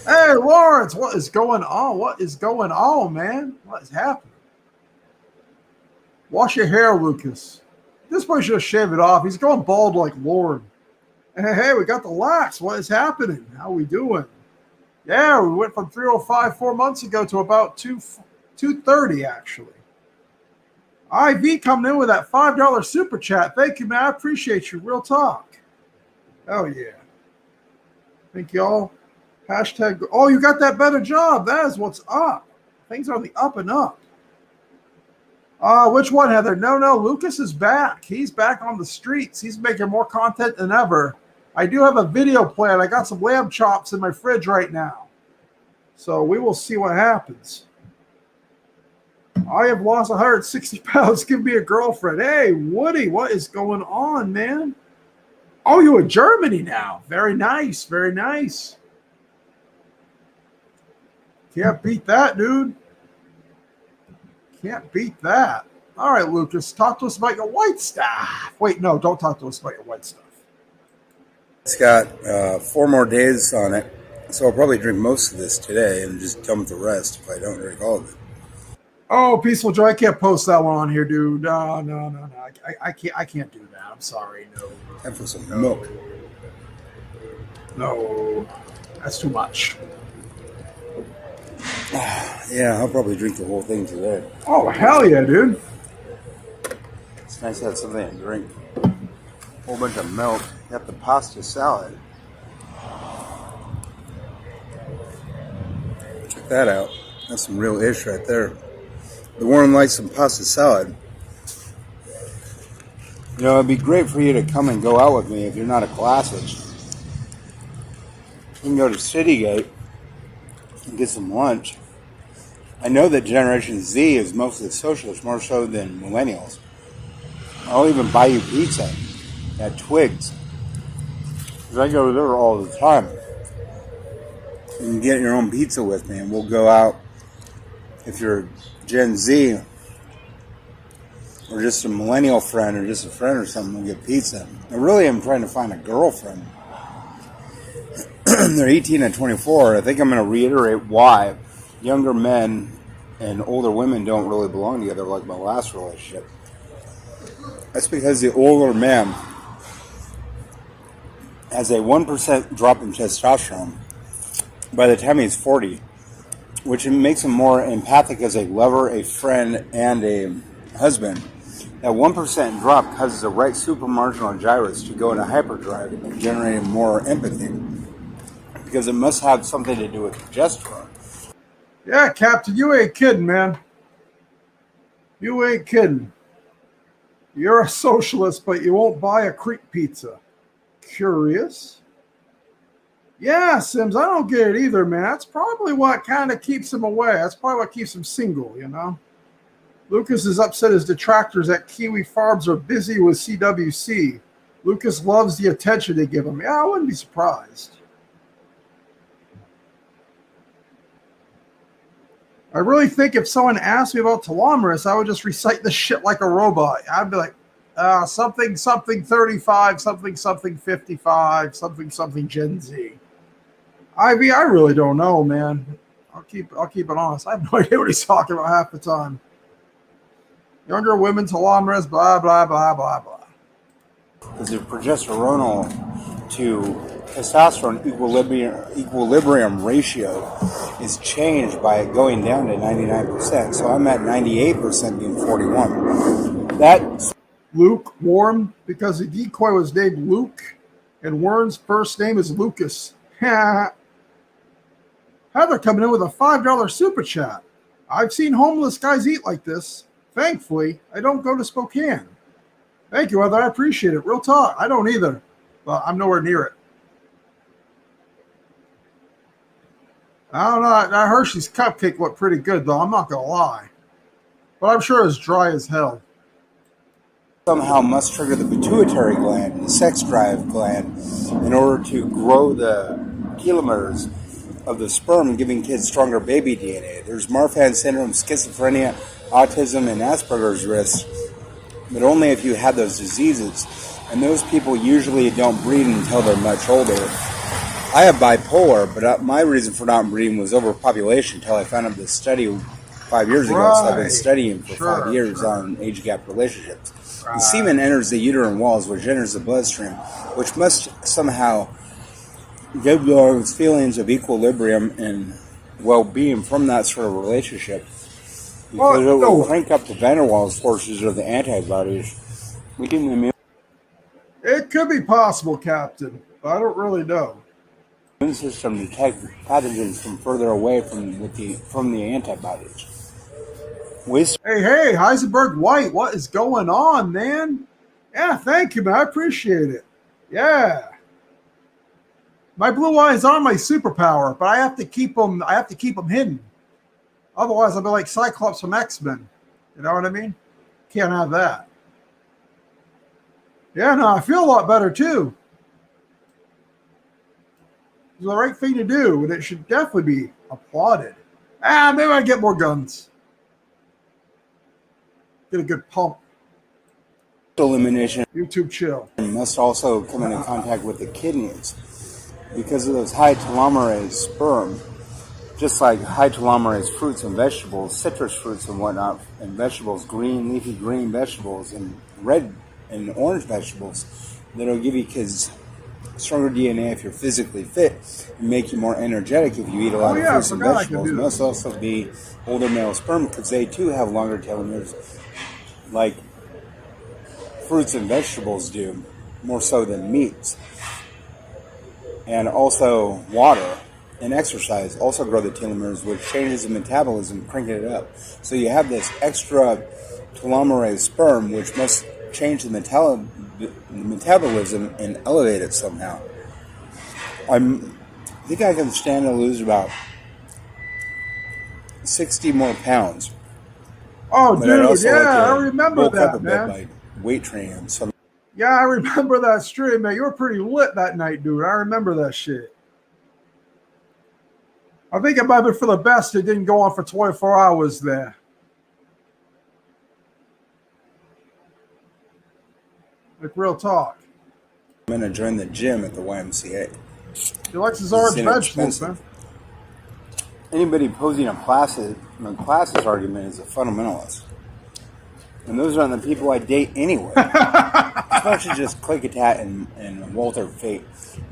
Hey, Lawrence, what is going on? What is going on, man? What is happening? Wash your hair, Lucas. This boy should just shave it off. He's going bald like Lord. Hey, we got the lax. What is happening? How we doing? Yeah, we went from 305 4 months ago to about 230 actually. IV coming in with that $5 super chat. Thank you, man. I appreciate you. Real talk. Oh yeah. Thank y'all. Hashtag. Oh, you got that better job. That is what's up. Things are on the up and up. Which one, Heather? No, Lucas is back. He's back on the streets. He's making more content than ever. I do have a video plan. I got some lamb chops in my fridge right now. So we will see what happens. I have lost 160 pounds. Give me a girlfriend. Hey, Woody, what is going on, man? Oh, you're in Germany now. Very nice. Very nice. Can't beat that, dude. Can't beat that. All right, Lucas, talk to us about your white stuff. Wait, no, don't talk to us about your white stuff. It's got 4 more days on it, so I'll probably drink most of this today and just dump the rest if I don't drink all of it. Oh, Peaceful Joy, I can't post that one on here, dude. No. I can't do that. I'm sorry. No. Time for some milk. No. That's too much. Yeah, I'll probably drink the whole thing today. Oh, hell yeah, dude. It's nice to have something to drink. A whole bunch of milk. Got the pasta salad. Check that out. That's some real ish right there. The Warren likes some pasta salad. You know, it'd be great for you to come and go out with me if you're not a classist. You can go to Citygate and get some lunch. I know that Generation Z is mostly socialist, more so than millennials. I'll even buy you pizza at Twigs, because I go there all the time. You can get your own pizza with me, and we'll go out. If you're Gen Z, or just a millennial friend, or just a friend or something, we'll get pizza. I really am trying to find a girlfriend. They're 18 and 24. I think I'm going to reiterate why younger men and older women don't really belong together like my last relationship. That's because the older man has a 1% drop in testosterone by the time he's 40, which makes him more empathic as a lover, a friend, and a husband. That 1% drop causes the right supramarginal gyrus to go into hyperdrive and generate more empathy, because it must have something to do with progesterone. Yeah, Captain, you ain't kidding, man. You ain't kidding. You're a socialist, but you won't buy a creep pizza. Curious? Yeah, Sims, I don't get it either, man. That's probably what kind of keeps him away. That's probably what keeps him single, you know? Lucas is upset his detractors at Kiwi Farms are busy with CWC. Lucas loves the attention they give him. Yeah, I wouldn't be surprised. I really think if someone asked me about telomerase, I would just recite the shit like a robot. I'd be like, something 35, something 55, something Gen Z. I really don't know, man. I'll keep it honest. I have no idea what he's talking about half the time. Younger women, telomerase, blah blah blah blah blah. Because the progesteronal to testosterone equilibrium ratio is changed by it going down to 99%. So I'm at 98% being 41. That's Luke Warren, because the decoy was named Luke, and Warren's first name is Lucas. Heather coming in with a $5 super chat. I've seen homeless guys eat like this. Thankfully, I don't go to Spokane. Thank you, Heather. I appreciate it. Real talk. I don't either, but I'm nowhere near it. I don't know. That Hershey's cupcake looked pretty good, though. I'm not going to lie. But I'm sure it's dry as hell. somehow must trigger the pituitary gland, the sex drive gland, in order to grow the telomeres of the sperm, giving kids stronger baby DNA. There's Marfan syndrome, schizophrenia, autism, and Asperger's risks, but only if you have those diseases. And those people usually don't breed until they're much older. I have bipolar, but my reason for not breeding was overpopulation until I found out this study 5 years ago. So I've been studying for 5 years on age gap relationships. The semen enters the uterine walls, which enters the bloodstream, which must somehow give those feelings of equilibrium and well-being from that sort of relationship, because it will crank up the van der Waals forces of the antibodies, making the immune It could be possible, Captain, but I don't really know. system detect pathogens from further away from the antibodies. Hey, Heisenberg White, what is going on, man? Yeah, thank you, man. I appreciate it. Yeah. My blue eyes are my superpower, but I have to keep them. I have to keep them hidden. Otherwise, I'll be like Cyclops from X-Men. You know what I mean? Can't have that. Yeah, no, I feel a lot better too. It's the right thing to do, and it should definitely be applauded. Maybe I get more guns. Get a good pump. Elimination YouTube chill. must also come into contact with the kidneys because of those high telomerase sperm. Just like high telomerase fruits and vegetables, citrus fruits and whatnot, and vegetables, green, leafy green vegetables, and red and orange vegetables, that'll give you kids stronger DNA if you're physically fit and make you more energetic if you eat a lot of fruits and vegetables. Must also be older male sperm because they too have longer telomeres, like fruits and vegetables do, more so than meats. And also water and exercise also grow the telomeres, which changes the metabolism, cranking it up. So you have this extra telomerase sperm, which must change the metabolism and elevate it somehow. I think I can stand to lose about 60 more pounds. Oh, but dude, yeah, I remember that, man. By weight training. So yeah, I remember that stream, man. You were pretty lit that night, dude. I remember that shit. I think it might have been for the best it didn't go on for 24 hours there. Like real talk. I'm going to join the gym at the YMCA. He likes his orange vegetables, man. Anybody posing a classist argument is a fundamentalist. And those aren't the people I date anyway. Especially just Click-a-Tat and Walter Fate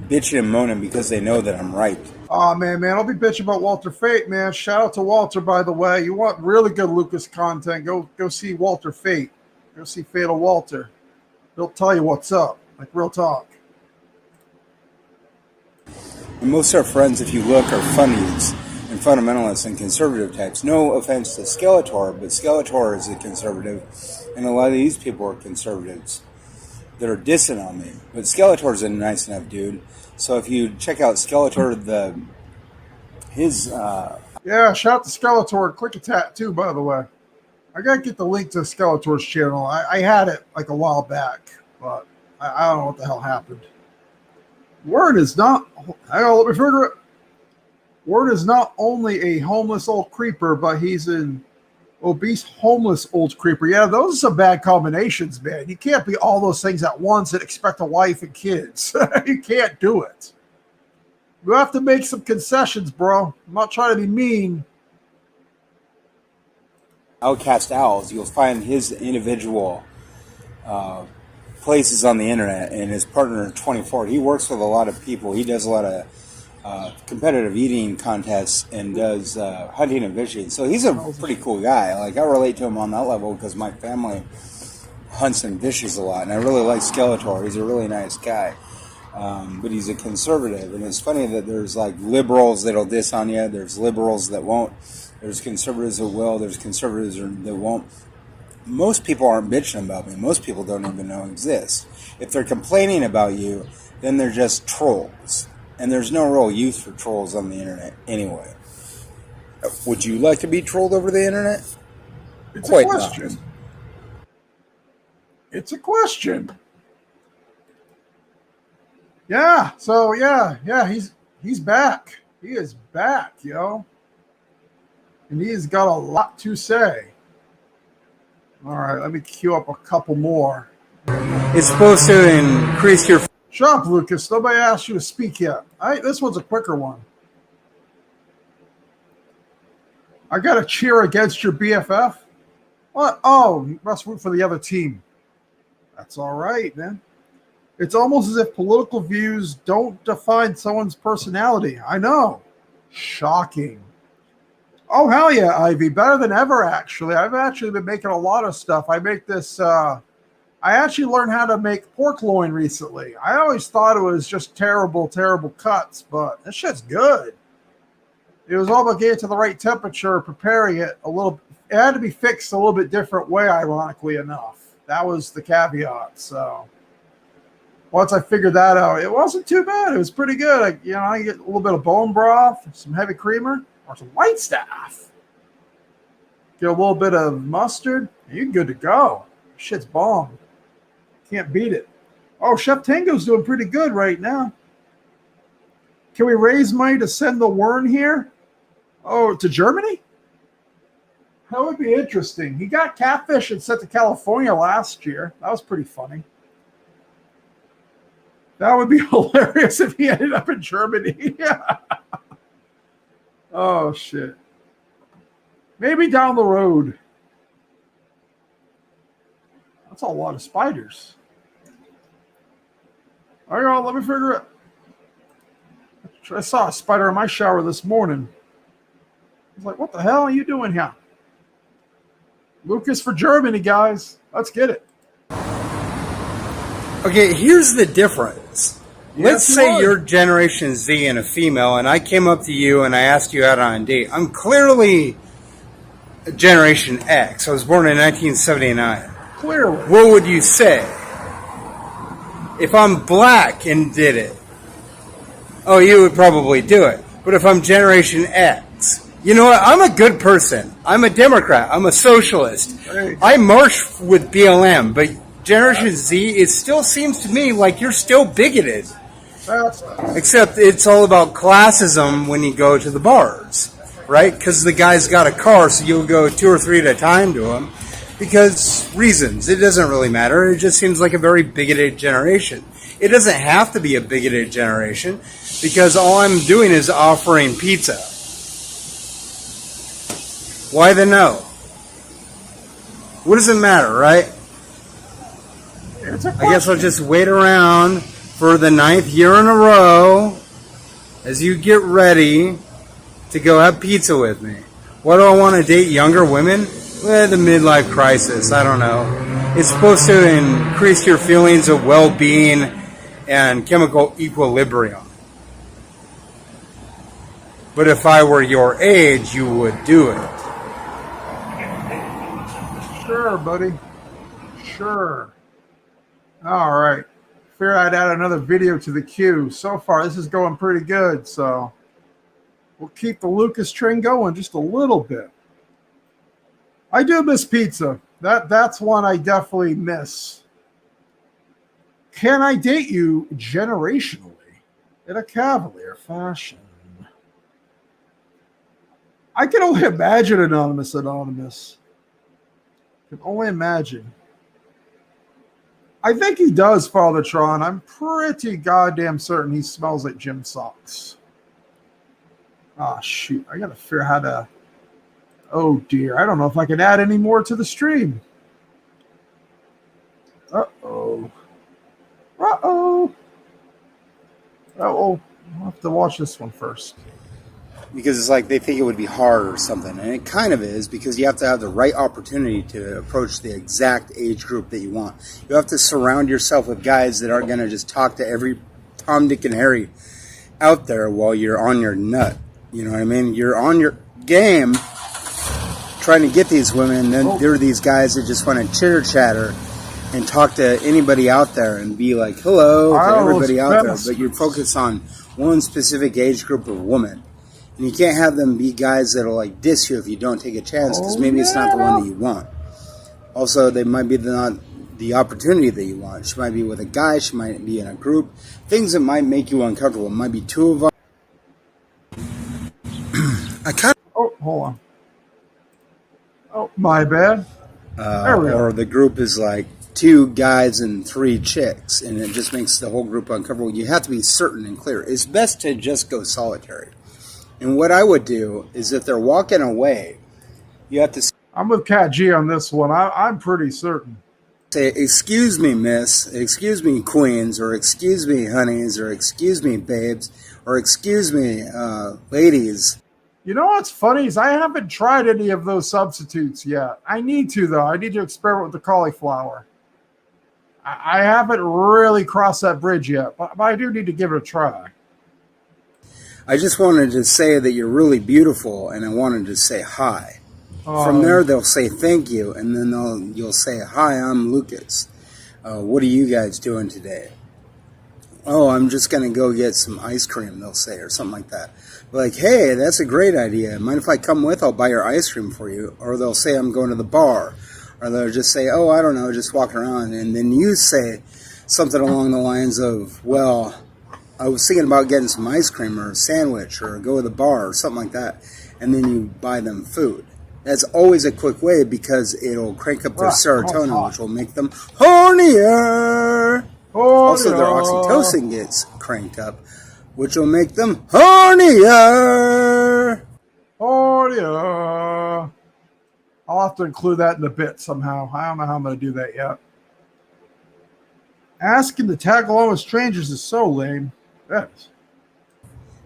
bitching and moaning because they know that I'm right. Oh, man, don't be bitching about Walter Fate, man. Shout out to Walter, by the way. You want really good Lucas content, go see Walter Fate. Go see Fatal Walter. He'll tell you what's up, like real talk. And most of our friends, if you look, are funnies and fundamentalists and conservative types. No offense to Skeletor, but Skeletor is a conservative, and a lot of these people are conservatives that are dissing on me. But Skeletor's a nice enough dude. So if you check out Skeletor, yeah, shout out to Skeletor and Click-a-Tat too, by the way. I gotta get the link to Skeletor's channel. I had it like a while back, but I don't know what the hell happened. Word is not. Hang on, let me figure it. Word is not only a homeless old creeper, but he's an obese homeless old creeper. Yeah, those are some bad combinations, man. You can't be all those things at once and expect a wife and kids. You can't do it. You have to make some concessions, bro. I'm not trying to be mean. Outcast Owls, you'll find his individual places on the internet, and his partner 24. He works with a lot of people. He does a lot of competitive eating contests and does hunting and fishing. So he's a pretty cool guy. Like, I relate to him on that level because my family hunts and fishes a lot, and I really like Skeletor. He's a really nice guy. But he's a conservative, and it's funny that there's like liberals that'll diss on you. There's liberals that won't. There's conservatives that will. There's conservatives that won't. Most people aren't bitching about me. Most people don't even know exist. If they're complaining about you, then they're just trolls. And there's no real use for trolls on the internet anyway. Would you like to be trolled over the internet? It's a question. Not. It's a question. Yeah. So yeah. He's back. He is back, yo. And he's got a lot to say. All right, let me queue up a couple more. It's supposed to increase your... Shut up, Lucas. Nobody asked you to speak yet. All right, this one's a quicker one. I got to cheer against your BFF? What? Oh, you must root for the other team. That's all right, man. It's almost as if political views don't define someone's personality. I know. Shocking. Oh, hell yeah, Ivy. Better than ever, actually. I've actually been making a lot of stuff. I make this, I actually learned how to make pork loin recently. I always thought it was just terrible, terrible cuts, but this shit's good. It was all about getting it to the right temperature, preparing it a little. It had to be fixed a little bit different way, ironically enough. That was the caveat. So once I figured that out, it wasn't too bad. It was pretty good. I get a little bit of bone broth, some heavy creamer, or some white staff. Get a little bit of mustard, and you're good to go. Shit's bomb. Can't beat it. Oh, Chef Tango's doing pretty good right now. Can we raise money to send the Wern here? Oh, to Germany? That would be interesting. He got catfish and sent to California last year. That was pretty funny. That would be hilarious if he ended up in Germany. Yeah. Oh, shit. Maybe down the road. That's a lot of spiders. Hang on, let me figure it. I saw a spider in my shower this morning. I was like, what the hell are you doing here? Lucas for Germany, guys. Let's get it. Okay, here's the difference. Let's Yes, say Lord. you're Generation Z and a female, and I came up to you and I asked you out on a date. I'm clearly Generation X. I was born in 1979. Clearly. What would you say? If I'm black and did it, oh, you would probably do it. But if I'm Generation X, you know what? I'm a good person. I'm a Democrat. I'm a socialist. Hey. I march with BLM, but Generation Z, it still seems to me like you're still bigoted. That's Except it's all about classism when you go to the bars, right? Because the guy's got a car, so you'll go 2 or 3 at a time to him. Because reasons. It doesn't really matter. It just seems like a very bigoted generation. It doesn't have to be a bigoted generation because all I'm doing is offering pizza. Why the no? What does it matter, right? it's a I guess I'll just wait around for the 9th year in a row as you get ready to go have pizza with me. Why do I want to date younger women? The midlife crisis. I don't know. It's supposed to increase your feelings of well-being and chemical equilibrium. But if I were your age, you would do it. Sure, buddy. Sure. All right. Figure I'd add another video to the queue. So far, this is going pretty good, so we'll keep the Lucas train going just a little bit. I do miss pizza. That's one I definitely miss. Can I date you generationally in a cavalier fashion? I can only imagine Anonymous. Can only imagine. I think he does, Father Tron. I'm pretty goddamn certain he smells like gym socks. Ah, shoot. I gotta figure out how to... Oh, dear. I don't know if I can add any more to the stream. Uh-oh. Uh-oh. Uh-oh. I'll have to watch this one first. Because it's like they think it would be hard or something. And it kind of is because you have to have the right opportunity to approach the exact age group that you want. You have to surround yourself with guys that aren't going to just talk to every Tom, Dick, and Harry out there while you're on your nut. You know what I mean? You're on your game trying to get these women, and then there are these guys that just want to chitter-chatter and talk to anybody out there and be like, hello to everybody out there. But you're focused on one specific age group of women. And you can't have them be guys that'll like diss you if you don't take a chance, because maybe it's not the one that you want. Also, they might be not the opportunity that you want. She might be with a guy. She might be in a group. Things that might make you uncomfortable. It might be two of them. Oh, hold on. Oh, my bad. There we Or the group is like 2 guys and 3 chicks, and it just makes the whole group uncomfortable. You have to be certain and clear. It's best to just go solitary. And what I would do is if they're walking away, you have to... I'm with Cat G on this one. I'm pretty certain. Say, excuse me, miss, excuse me, queens, or excuse me, honeys, or excuse me, babes, or excuse me, ladies. You know what's funny is I haven't tried any of those substitutes yet. I need to, though. I need to experiment with the cauliflower. I haven't really crossed that bridge yet, but I do need to give it a try. I just wanted to say that you're really beautiful, and I wanted to say hi. From there, they'll say thank you, and then you'll say, hi, I'm Lucas. What are you guys doing today? Oh, I'm just going to go get some ice cream, they'll say, or something like that. Like, hey, that's a great idea. Mind if I come with? I'll buy your ice cream for you. Or they'll say, I'm going to the bar. Or they'll just say, oh, I don't know, just walking around. And then you say something along the lines of, well, I was thinking about getting some ice cream or a sandwich or go to the bar or something like that. And then you buy them food. That's always a quick way because it'll crank up their serotonin, which will make them hornier. Also, their oxytocin gets cranked up, which will make them hornier. Hornier. I'll have to include that in the bit somehow. I don't know how I'm going to do that yet. Asking to tag along with strangers is so lame. Yes.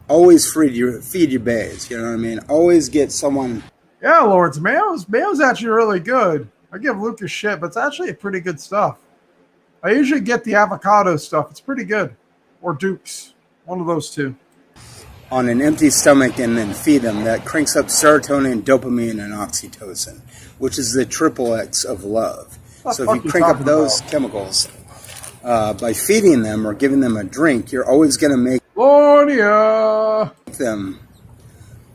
Always feed your bays, you know what I mean? Always get someone. Yeah, Lawrence, Mayo's actually really good. I give Lucas shit, but it's actually pretty good stuff. I usually get the avocado stuff. It's pretty good. Or Duke's. One of those two. On an empty stomach and then feed them. That cranks up serotonin, dopamine, and oxytocin, which is the triple X of love. So if you crank up those chemicals by feeding them or giving them a drink, you're always going to make them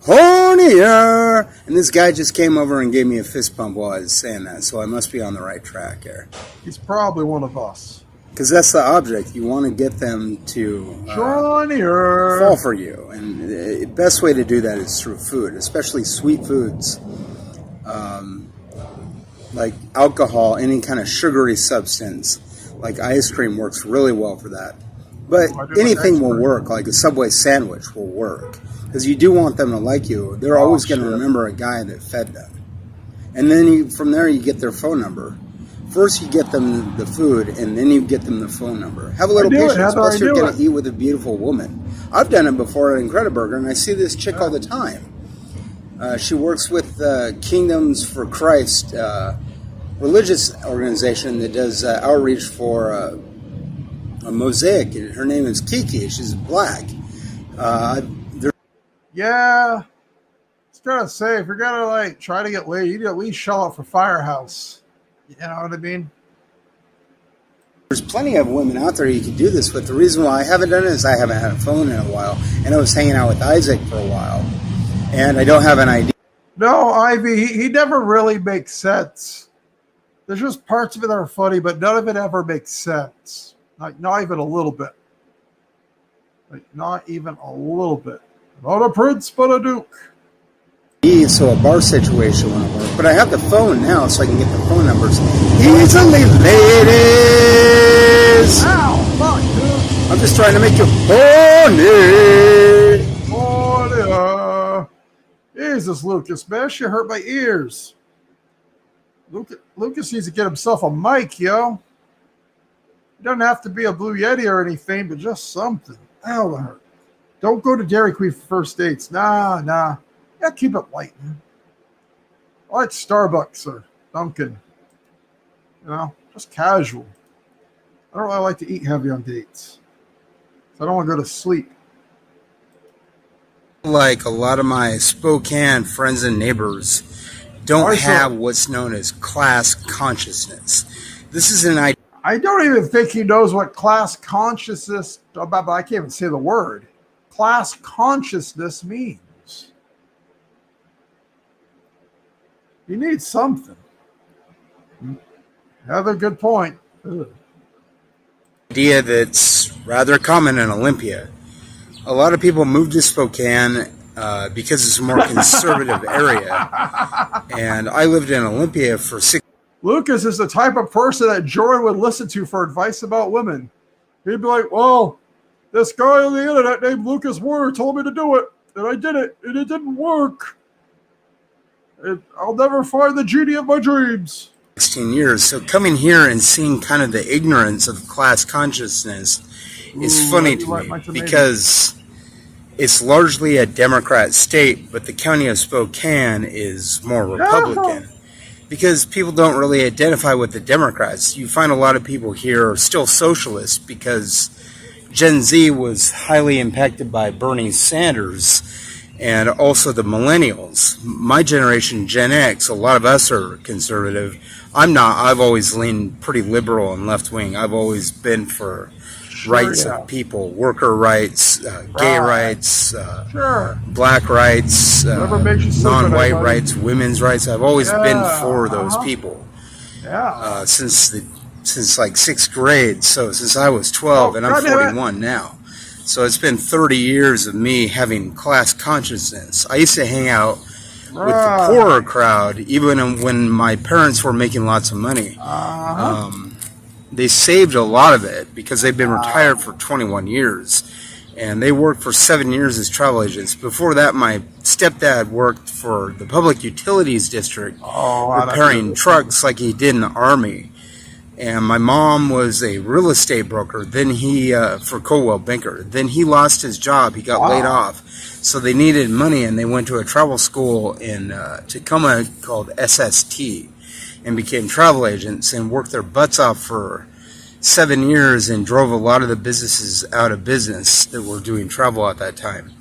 hornier. And this guy just came over and gave me a fist bump while I was saying that, so I must be on the right track here. He's probably one of us. Because that's the object. You want to get them to fall for you. And the best way to do that is through food, especially sweet foods. Like alcohol, any kind of sugary substance, like ice cream works really well for that. But anything will work, like a Subway sandwich will work. Because you do want them to like you. They're always going to remember a guy that fed them. And then from there you get their phone number. First you get them the food, and then you get them the phone number. Have a little patience, plus you're going to eat with a beautiful woman. I've done it before at Incrediburger, and I see this chick all the time. She works with Kingdoms for Christ, religious organization that does outreach for a Mosaic. Her name is Kiki. She's black. Yeah. It's gotta say, if you're gonna try to get laid, you need to at least shell out for Firehouse. You know what I mean? There's plenty of women out there you can do this with. The reason why I haven't done it is I haven't had a phone in a while, and I was hanging out with Isaac for a while, and I don't have an idea. No, Ivy, he never really makes sense. There's just parts of it that are funny, but none of it ever makes sense. Not even a little bit. Not even a little bit. Not a prince, but a duke. So a bar situation won't work. But I have the phone now, so I can get the phone numbers easily, ladies. Ow, fuck, dude. I'm just trying to make you horny. Horny. Jesus, Lucas, man, she hurt my ears. Lucas needs to get himself a mic, yo. It doesn't have to be a Blue Yeti or anything, but just something. Ow, that hurt. Don't go to Dairy Queen for first dates. Nah. Yeah, keep it light, man. I like Starbucks or Dunkin'. You know, just casual. I don't really like to eat heavy on dates. So I don't want to go to sleep. Like a lot of my Spokane friends and neighbors don't have what's known as class consciousness. This is an idea. I don't even think he knows what class consciousness, but I can't even say the word. Class consciousness means. You need something. Another good point. Ugh. Idea that's rather common in Olympia. A lot of people move to Spokane because it's a more conservative area. And I lived in Olympia for 6 years. Lucas is the type of person that Jordan would listen to for advice about women. He'd be like, well, this guy on the internet named Lucas Warner told me to do it, and I did it, and it didn't work. I'll never find the genie of my dreams. 16 years. So coming here and seeing kind of the ignorance of class consciousness is funny to me because it's largely a Democrat state, but the county of Spokane is more Republican because people don't really identify with the Democrats. You find a lot of people here are still socialists because Gen Z was highly impacted by Bernie Sanders and also the millennials. My generation, Gen X, a lot of us are conservative. I'm not. I've always leaned pretty liberal and left-wing. I've always been for rights of people, worker rights, gay rights, black rights, non-white rights, women's rights. I've always been for those people since like 6th grade. So since I was 12, and I'm 41 now. So it's been 30 years of me having class consciousness. I used to hang out with the poorer crowd, even when my parents were making lots of money. They saved a lot of it because they've been retired for 21 years. And they worked for 7 years as travel agents. Before that, my stepdad worked for the Public Utilities District, repairing trucks like he did in the Army. And my mom was a real estate broker. Then for Coldwell Banker. Then he lost his job. He got laid off. So they needed money, and they went to a travel school in Tacoma called SST, and became travel agents and worked their butts off for 7 years and drove a lot of the businesses out of business that were doing travel at that time.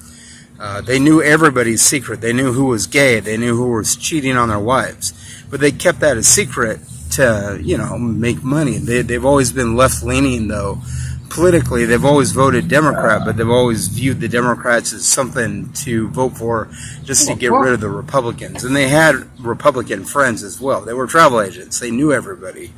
They knew everybody's secret. They knew who was gay. They knew who was cheating on their wives. But they kept that a secret to, make money. They've always been left-leaning, though. Politically, they've always voted Democrat, but they've always viewed the Democrats as something to vote for just to get rid of the Republicans. And they had Republican friends as well. They were travel agents. They knew everybody.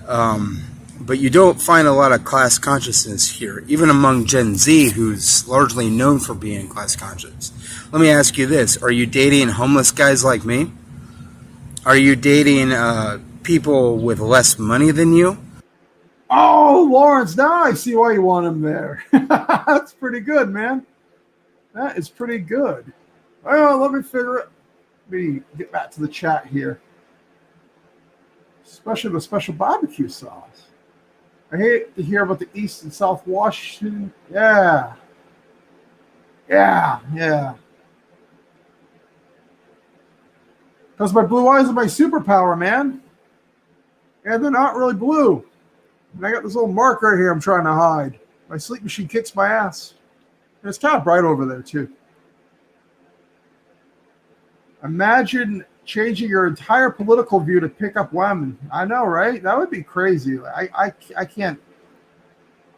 But you don't find a lot of class consciousness here, even among Gen Z, who's largely known for being class conscious. Let me ask you this. Are you dating homeless guys like me? Are you dating people with less money than you? Oh, Lawrence, now I see why you want him there. That's pretty good, man. That is pretty good. Well, let me get back to the chat here. Especially the special barbecue sauce. I hate to hear about the East and South Washington. Yeah. Because my blue eyes are my superpower, man. And they're not really blue. And I got this little mark right here I'm trying to hide. My sleep machine kicks my ass. And it's kind of bright over there, too. Imagine changing your entire political view to pick up women. I know, right? That would be crazy. I can't.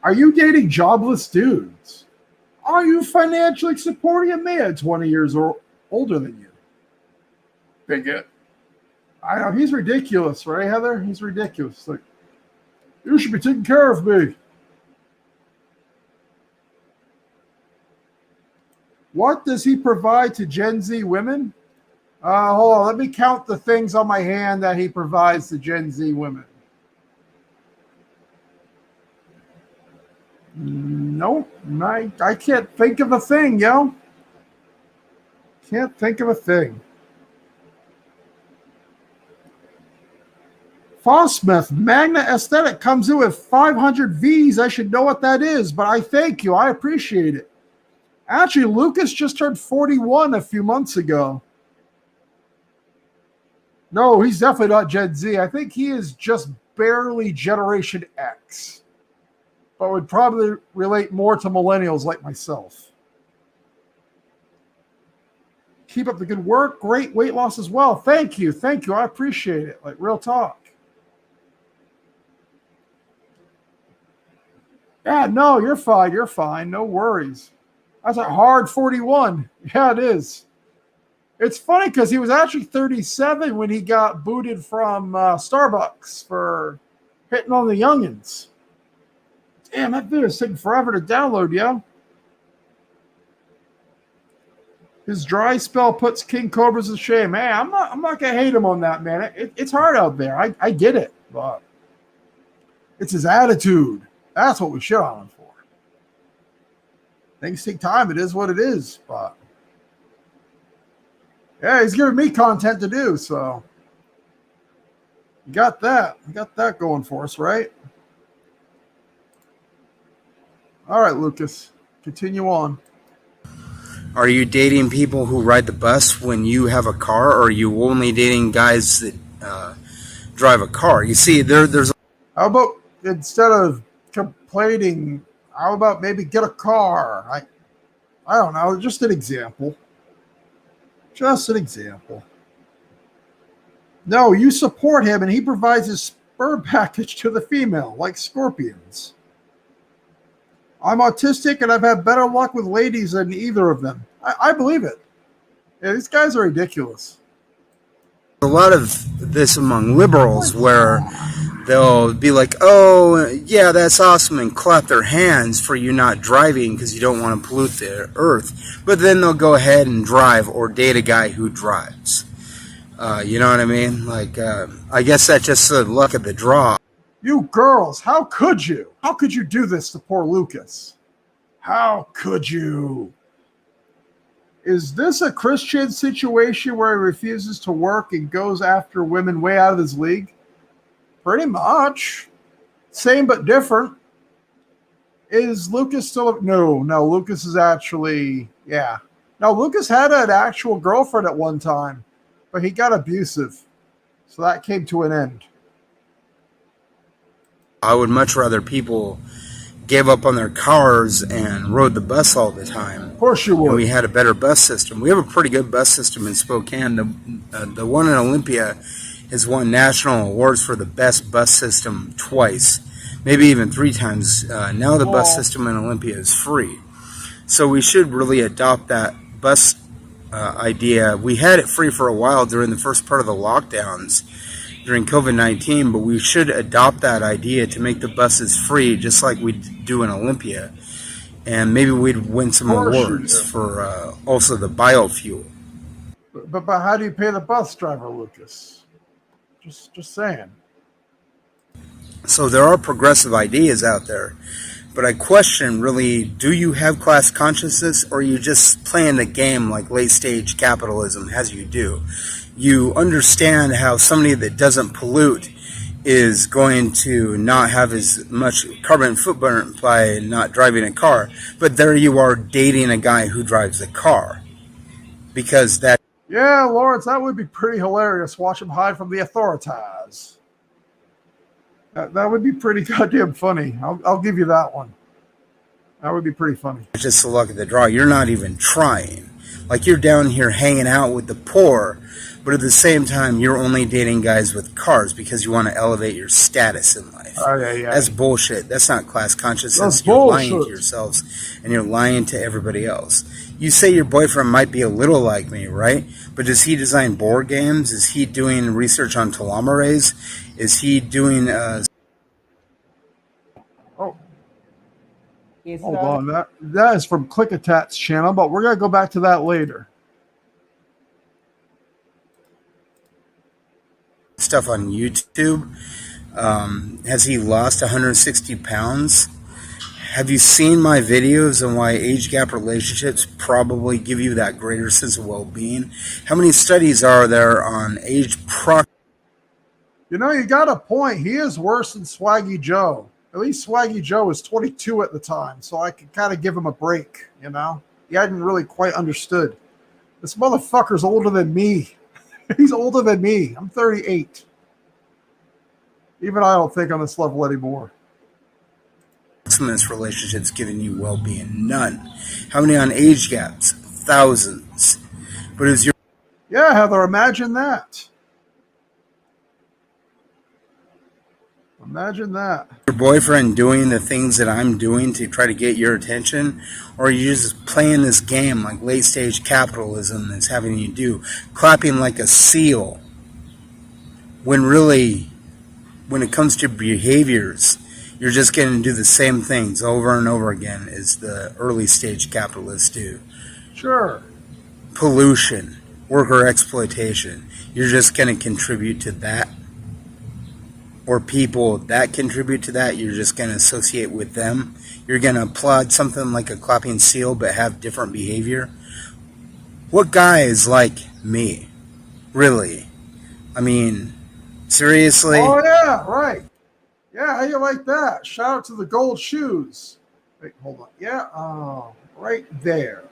Are you dating jobless dudes? Are you financially supporting a man 20 years older than you? Bigot. I know, he's ridiculous, right, Heather? He's ridiculous. Like, you should be taking care of me. What does he provide to Gen Z women? Hold on. Let me count the things on my hand that he provides to Gen Z women. Nope. I can't think of a thing, yo. Can't think of a thing. Fosmith, Magna Aesthetic comes in with 500 Vs. I should know what that is, but I thank you. I appreciate it. Actually, Lucas just turned 41 a few months ago. No, he's definitely not Gen Z. I think he is just barely Generation X, but would probably relate more to millennials like myself. Keep up the good work. Great weight loss as well. Thank you. I appreciate it. Like, real talk. Yeah, no, you're fine. No worries. That's a hard 41. Yeah, it is. It's funny because he was actually 37 when he got booted from Starbucks for hitting on the youngins. Damn, that video is taking forever to download, yo. His dry spell puts King Cobras to shame. Hey, I'm not gonna hate him on that, man. It's hard out there. I get it, but it's his attitude. That's what we shit on him for. Things take time. It is what it is, but yeah, he's giving me content to do, so You got that. We got that going for us, right? All right, Lucas. Continue on. Are you dating people who ride the bus when you have a car, or are you only dating guys that drive a car? You see, there's How about instead of complaining, how about maybe get a car? I don't know. Just an example. Just an example. No, you support him and he provides his sperm package to the female, like scorpions. I'm autistic and I've had better luck with ladies than either of them. I believe it. Yeah, these guys are ridiculous. a lot of this among liberals where they'll be like, oh, yeah, that's awesome, and clap their hands for you not driving because you don't want to pollute the earth. But then they'll go ahead and drive or date a guy who drives. You know what I mean? Like, I guess that's just the luck of the draw. You girls, how could you? How could you do this to poor Lucas? How could you? Is this a Christian situation where he refuses to work and goes after women way out of his league? Pretty much. Same but different. Is Lucas still... No, Lucas is actually... Yeah. Now, Lucas had an actual girlfriend at one time, but he got abusive. So that came to an end. I would much rather people gave up on their cars and rode the bus all the time. Of course you would. And we had a better bus system. We have a pretty good bus system in Spokane. The one in Olympia has won national awards for the best bus system twice, maybe even 3 times. Now the bus system in Olympia is free. So we should really adopt that bus idea. We had it free for a while during the first part of the lockdowns during COVID-19, but we should adopt that idea to make the buses free, just like we do in Olympia. And maybe we'd win some awards for also the biofuel. But how do you pay the bus driver, Lucas? Just saying. So there are progressive ideas out there, but I question really, do you have class consciousness, or are you just playing the game like late stage capitalism has you do? You understand how somebody that doesn't pollute is going to not have as much carbon footprint by not driving a car, but there you are dating a guy who drives a car. Because that... Yeah, Lawrence, that would be pretty hilarious. Watch him hide from the authorities. That would be pretty goddamn funny. I'll give you that one. That would be pretty funny. It's just the luck of the draw. You're not even trying. Like, you're down here hanging out with the poor, but at the same time, you're only dating guys with cars because you want to elevate your status in life. Yeah. That's bullshit. That's not class consciousness. That's you're bullshit. lying to yourselves, and you're lying to everybody else. You say your boyfriend might be a little like me, right? But does he design board games? Is he doing research on telomerase? Is he doing... Hold on. That is from Clickatat's channel, but we're going to go back to that later. stuff on YouTube. Has he lost 160 pounds? Have you seen my videos on why age gap relationships probably give you that greater sense of well-being? How many studies are there on age proximity? You know, you got a point. He is worse than Swaggy Joe. At least Swaggy Joe was 22 at the time, so I could kind of give him a break, you know? He hadn't really quite understood. This motherfucker's older than me. He's older than me. I'm 38. Even I don't think on this level anymore. Relationships giving you well-being? None. How many on age gaps? Thousands. But is your... Yeah, Heather, imagine that. Imagine that. Your boyfriend doing the things that I'm doing to try to get your attention? Or are you just playing this game like late-stage capitalism that's having you do? Clapping like a seal. When really, when it comes to behaviors, you're just going to do the same things over and over again as the early-stage capitalists do. Sure. Pollution, worker exploitation. You're just going to contribute to that. Or people that contribute to that, you're just going to associate with them. You're going to applaud something like a clapping seal but have different behavior. What guy is like me? Really? I mean, Seriously? Oh yeah, right. Yeah, how you like that? Shout out to the gold shoes. Wait, hold on. Yeah, right there.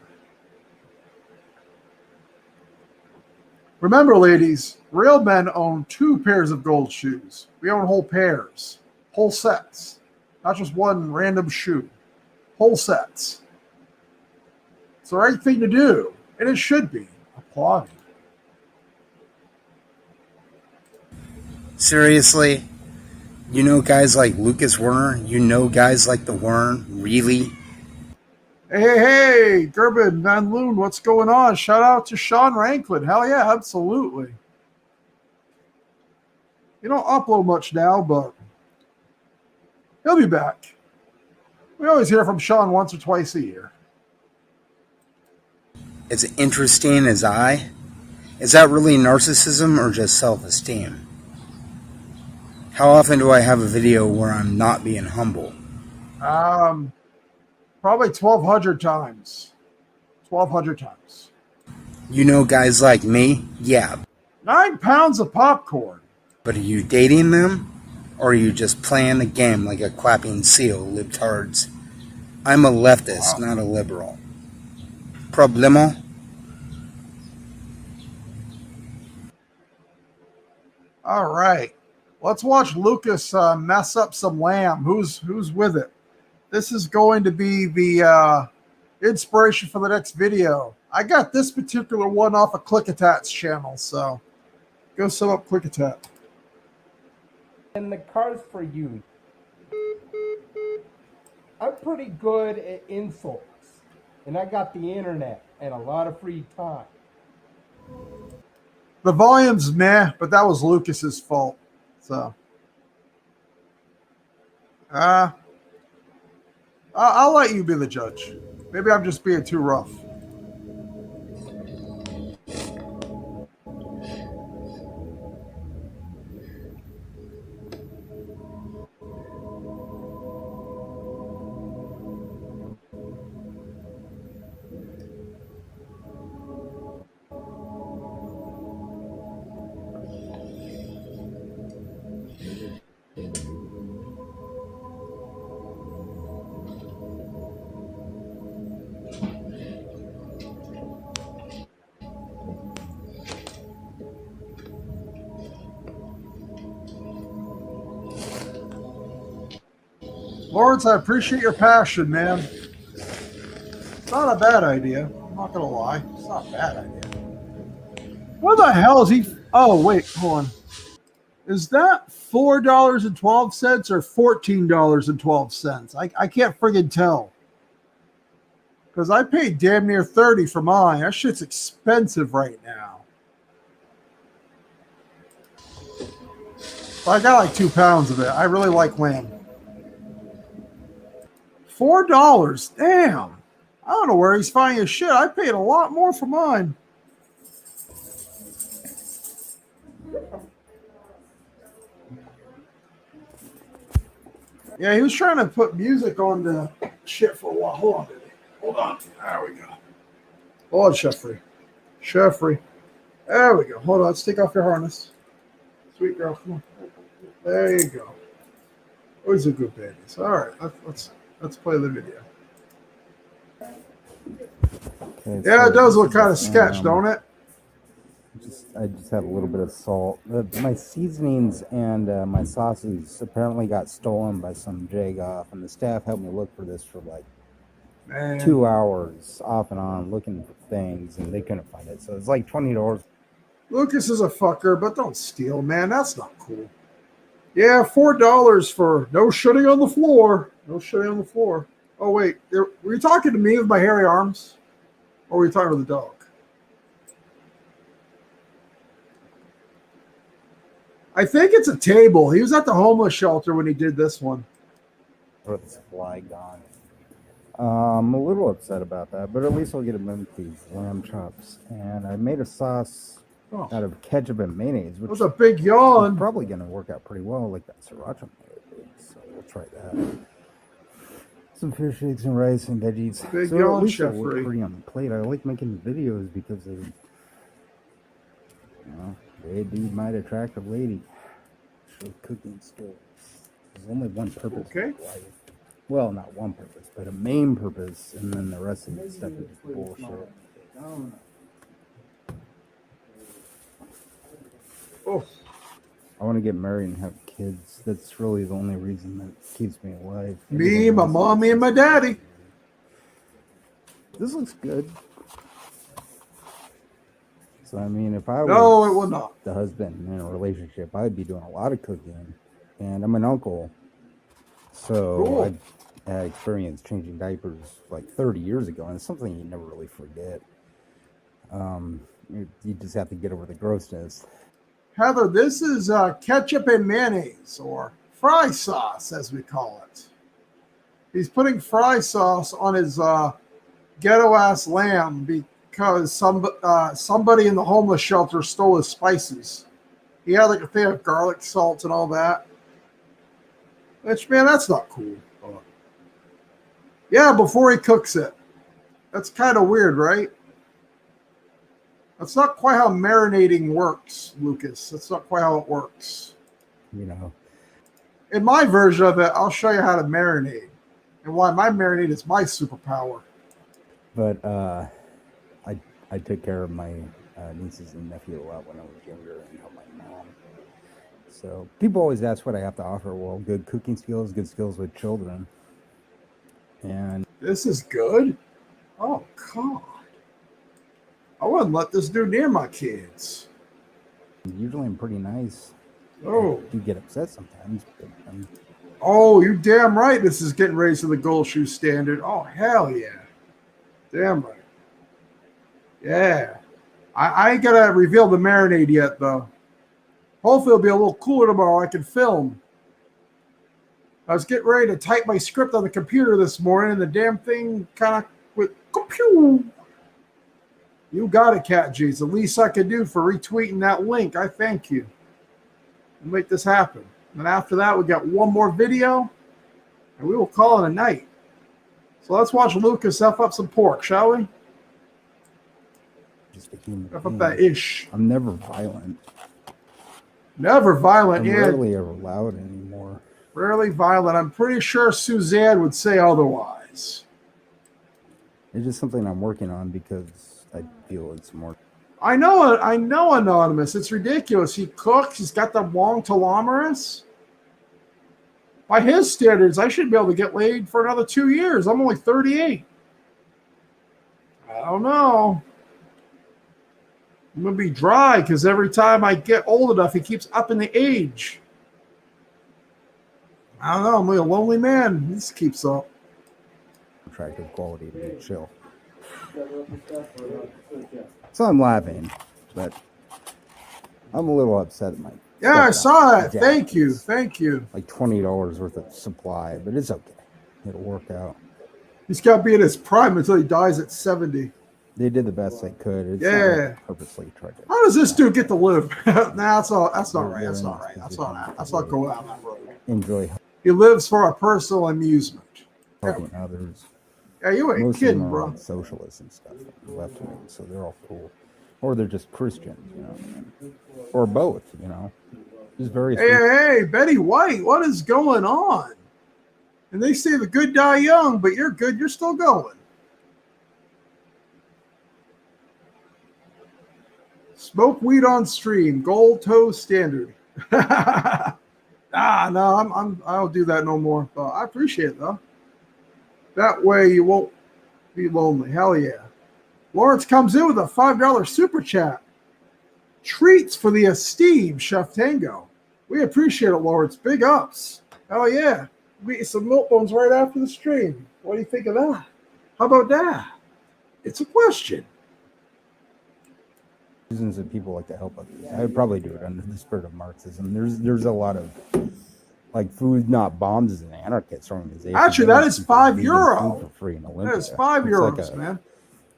Remember, ladies, real men own 2 pairs of gold shoes. We own whole pairs, whole sets, not just one random shoe. Whole sets. It's the right thing to do, and it should be applauded. Seriously? You know guys like Lucas Werner? You know guys like the Wern? Really? Hey, Gerben Van Loon, what's going on? Shout out to Sean Ranklin. Hell yeah, absolutely. You don't upload much now, but he'll be back. We always hear from Sean once or twice a year. As interesting as I? Is that really narcissism or just self-esteem? How often do I have a video where I'm not being humble? Probably 1,200 times. 1,200 times. You know guys like me? Yeah. 9 pounds of popcorn. But are you dating them? Or are you just playing the game like a clapping seal, libtards? I'm a leftist, not a liberal. Problemo? All right. Let's watch Lucas mess up some lamb. Who's with it? This is going to be the inspiration for the next video. I got this particular one off of Clickatat's channel, so go sum up Clickatat. And the car's for you. I'm pretty good at insults, and I got the internet and a lot of free time. The volume's meh, but that was Lucas's fault. So, I'll let you be the judge. Maybe I'm just being too rough. Lawrence, I appreciate your passion, man. It's not a bad idea. I'm not going to lie. It's not a bad idea. What the hell is he? Oh, wait, hold on. Is that $4.12 or $14.12? I can't friggin' tell. Because I paid damn near $30 for mine. That shit's expensive right now. But I got like 2 pounds of it. I really like lamb. $4. Damn. I don't know where he's finding his shit. I paid a lot more for mine. Yeah, he was trying to put music on the shit for a while. Hold on, baby. Hold on. There we go. Hold on, Jeffrey. Jeffrey. There we go. Hold on. Let's take off your harness. Sweet girl. Come on. There you go. Always a good babies. All right. Let's play the video. Okay, Yeah, so it does look kind of sketch, don't it? I just have a little bit of salt. My seasonings and my sauces apparently got stolen by some jagoff, and the staff helped me look for this for like Man. 2 hours off and on looking for things, and they couldn't find it. So it's like $20. Lucas is a fucker, but don't steal, man. That's not cool. Yeah, $4 for no shitting on the floor. No shitting on the floor. Oh, wait. Were you talking to me with my hairy arms? Or were you talking to the dog? I think it's a table. He was at the homeless shelter when he did this one. Or this fly gone. I'm a little upset about that, but at least I'll get him with these lamb chops. And I made a sauce out of ketchup and mayonnaise, It which was a big is yawn. probably going to work out pretty well, like that sriracha mayonnaise. So we'll try that. Some fish, eggs, and rice and veggies. Big so yawn, at least Chef it'll look Ray. pretty on the plate. I like making videos because of, they do might attract a lady. of cooking skills. There's only one purpose Okay. in life. Well, not one purpose, but a main purpose, and then the rest of the stuff is just bullshit. Oh, I want to get married and have kids. That's really the only reason that keeps me alive. me, my Everyone else mommy, is and my just- daddy. This looks good. So I mean, if I was No, it will not. the husband in a relationship, I'd be doing a lot of cooking, and I'm an uncle, so Cool. I've had experience changing diapers like 30 years ago, and it's something you never really forget. You just have to get over the grossness. Heather, this is ketchup and mayonnaise, or fry sauce, as we call it. He's putting fry sauce on his ghetto ass lamb because somebody in the homeless shelter stole his spices. He had like a thing of garlic, salt, and all that. Which, man, that's not cool. Yeah, before he cooks it. That's kind of weird, right? That's not quite how marinating works, Lucas. That's not quite how it works. You know, In my version of it, I'll show you how to marinate and why my marinade is my superpower. but I took care of my nieces and nephew a lot when I was younger and helped my mom. So people always ask what I have to offer. Well, good cooking skills, good skills with children, and This is good. Oh, God. I wouldn't let this dude near my kids. usually I'm pretty nice. Oh. I do get upset sometimes, but Oh, you damn right this is getting raised to the gold shoe standard. Oh, hell yeah. Damn right. Yeah. I ain't gonna reveal the marinade yet, though. Hopefully it'll be a little cooler tomorrow. I can film. I was getting ready to type my script on the computer this morning, and the damn thing kind of went computer. You got it, Cat G. It's the least I could do for retweeting that link. I thank you. We'll make this happen. And after that, we got one more video, and we will call it a night. So let's watch Lucas F up some pork, shall we? just a human F up being. that ish. I'm never violent. Never violent, I'm yeah. rarely ever loud anymore. Rarely violent. I'm pretty sure Suzanne would say otherwise. It's just something I'm working on because I feel it's more. I know, Anonymous. It's ridiculous. He cooks. He's got the long telomerase. By his standards, I should be able to get laid for another 2 years. I'm only 38. I don't know. I'm going to be dry because every time I get old enough, he keeps upping the age. I don't know. I'm a lonely man. This keeps up. Attractive quality to be chill. So I'm laughing, but I'm a little upset at my. Yeah, I stuff saw now. that. Thank you. Jackets. Thank you. Like $20 worth of supply, but it's okay. It'll work out. He's got to be in his prime until he dies at 70. They did the best they could. It's not Yeah. like I purposely tried to. How does this dude get to live? Nah, that's not right. They're That's in not this right. That's position not. That's not going down that road. Enjoy He lives for our personal amusement. helping others. Yeah, you ain't Most of kidding, them are bro. like socialists and stuff, left wing, so they're all cool, or they're just Christians, you know, or both, you know. Just various. Hey, Betty White, what is going on? And they say the good die young, but you're good. You're still going. Smoke weed on stream, gold toe standard. No, I don't do that no more. But I appreciate it though. That way you won't be lonely. Hell yeah. Lawrence comes in with a $5 super chat. Treats for the esteemed Chef Tango. We appreciate it, Lawrence. Big ups. Hell yeah. We eat some milk bones right after the stream. What do you think of that? How about that? It's a question. Reasons that people like to help others. I would probably do it under the spirit of Marxism. There's a lot of like Food Not Bombs is an anarchist organization. Actually, They that let is people €5 vegan food for free in Olympia. That is €5, It's like man.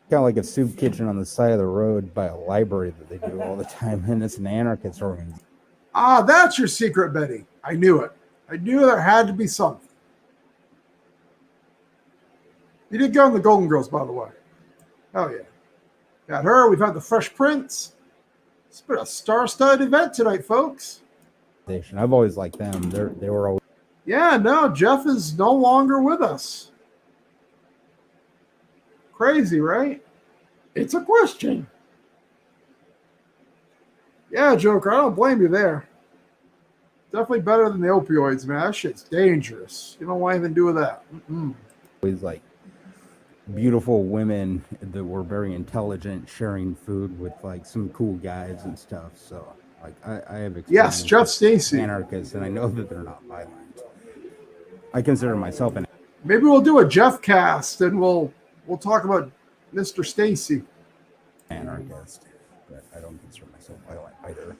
kind of like a soup kitchen on the side of the road by a library that they do all the time, and it's an anarchist organization. Ah, that's your secret, Betty. I knew it. I knew there had to be something. You did go on the Golden Girls, by the way. Hell yeah. Got her. We've had the Fresh Prince. It's been a star-studded event tonight, folks. I've always liked them. They were always Yeah, no, Jeff is no longer with us. Crazy, right? It's a question. Yeah, Joker, I don't blame you there. Definitely better than the opioids, man. That shit's dangerous. You don't want anything to do with that. Mm-mm. like beautiful women that were very intelligent, sharing food with like some cool guys and stuff. So like I have Yes, experience Jeff with Stacy. anarchists, and I know that they're not violent. I consider myself an Maybe we'll do a Jeff cast and we'll talk about Mr. Stacy. anarchist, but I don't consider myself violent either.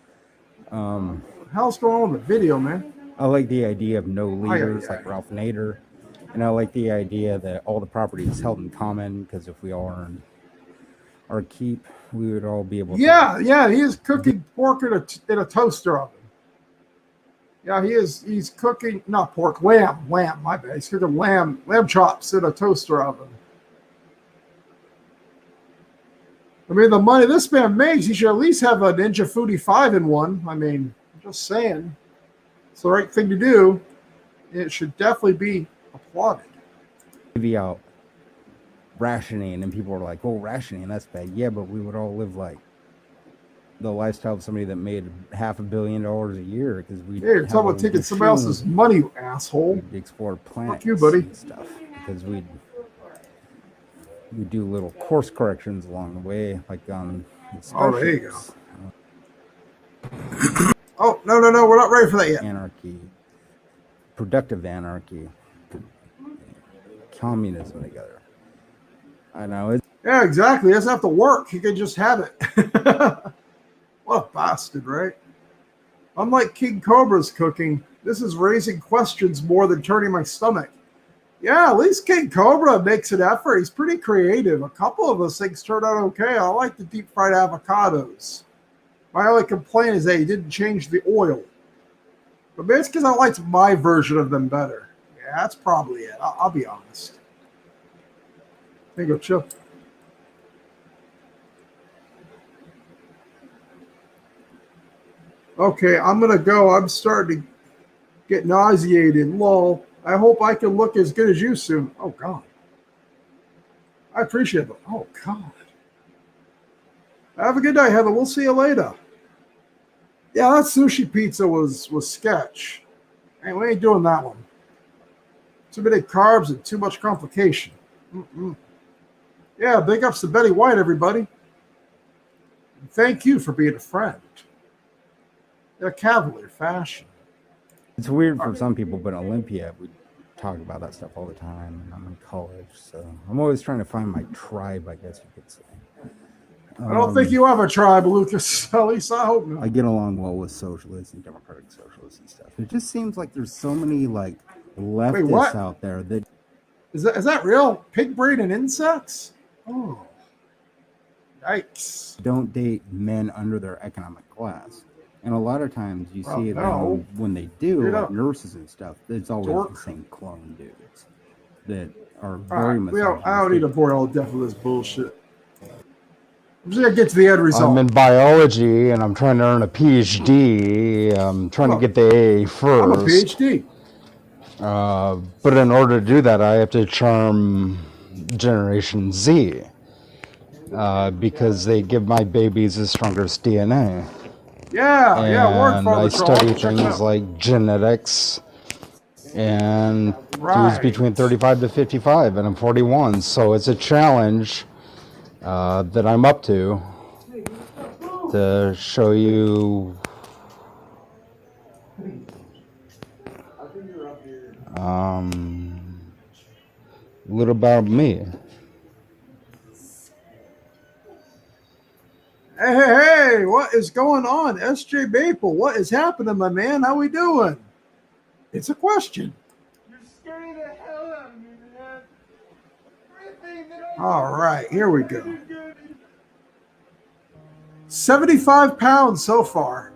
What the hell's going on with the video, man? I like the idea of no leaders like Ralph Nader, and I like the idea that all the property is held in common, because if we all earn our keep, we would all be able to. Yeah, he is cooking pork in a toaster oven. Yeah, he is. He's cooking, not pork, lamb, my bad. He's cooking lamb chops in a toaster oven. I mean, the money this man makes, he should at least have a Ninja Foodie 5-in-1. I mean, just saying. It's the right thing to do. It should definitely be applauded. TV out rationing, and people were like, "Oh, rationing, that's bad." Yeah, but we would all live like the lifestyle of somebody that made $500 million a year, because we. Yeah, you're talking about taking somebody else's money, you asshole. We'd explore planets. Fuck you, buddy. And stuff, because we do little course corrections along the way, like on. Oh, there you go. Oh, no, we're not ready for that yet. Anarchy, productive anarchy, communism together. I know it. Yeah, exactly. He doesn't have to work. He can just have it. What a bastard, right? Unlike King Cobra's cooking, this is raising questions more than turning my stomach. Yeah, at least King Cobra makes an effort. He's pretty creative. A couple of those things turned out okay. I like the deep fried avocados. My only complaint is that he didn't change the oil. But maybe it's because I liked my version of them better. Yeah, that's probably it. I'll be honest. There you go, chill. Okay, I'm going to go. I'm starting to get nauseated. Lol. I hope I can look as good as you soon. Oh, God. I appreciate it. Oh, God. Have a good night, Heather. We'll see you later. Yeah, that sushi pizza was sketch. Hey, we ain't doing that one. Too many carbs and too much complication. Mm-mm. Yeah, big ups to Betty White, everybody. And thank you for being a friend. In a cavalier fashion. It's weird for some people, but in Olympia, we talk about that stuff all the time, and I'm in college, so I'm always trying to find my tribe, I guess you could say. I don't think you have a tribe, Lucas. At least I hope not. I get along well with socialists and democratic socialists and stuff. It just seems like there's so many like leftists out there that is that real? Pig brain and insects? Oh, yikes! Don't date men under their economic class. And a lot of times you see them when they do, like nurses and stuff, it's always the same clone dudes that are very misogynistic. I don't need to bore all death with this bullshit. I'm just going to get to the end result. I'm in biology, and I'm trying to earn a PhD. I'm trying to get the AA first. I'm a PhD. But in order to do that, I have to charm Generation Z. Because they give my babies the strongest DNA. Yeah, and I study things like genetics and dudes between 35 to 55, and I'm 41, so it's a challenge that I'm up to show you a little about me. Hey, what is going on? SJ Maple, what is happening, my man? How we doing? It's a question. You're scaring the hell out of me, man. Everything that I All right, here we go. 75 pounds so far.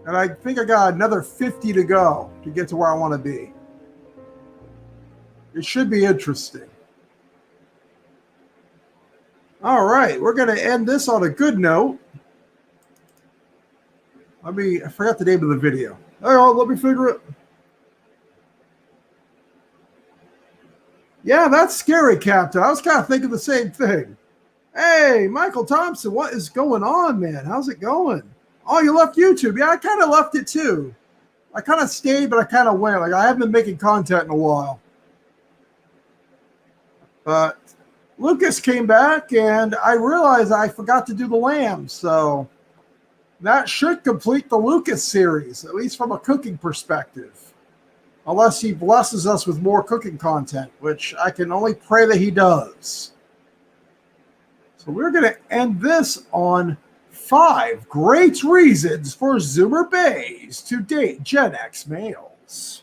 And I think I got another 50 to go to get to where I want to be. It should be interesting. All right, we're going to end this on a good note. I forgot the name of the video. Hang on, let me figure it. Yeah, that's scary, Captain. I was kind of thinking the same thing. Hey, Michael Thompson, what is going on, man? How's it going? Oh, you left YouTube. Yeah, I kind of left it too. I kind of stayed, but I kind of went. Like, I haven't been making content in a while. But Lucas came back, and I realized I forgot to do the lamb. So that should complete the Lucas series, at least from a cooking perspective. Unless he blesses us with more cooking content, which I can only pray that he does. So we're going to end this on 5 great reasons for Zoomer Bays to date Gen X males.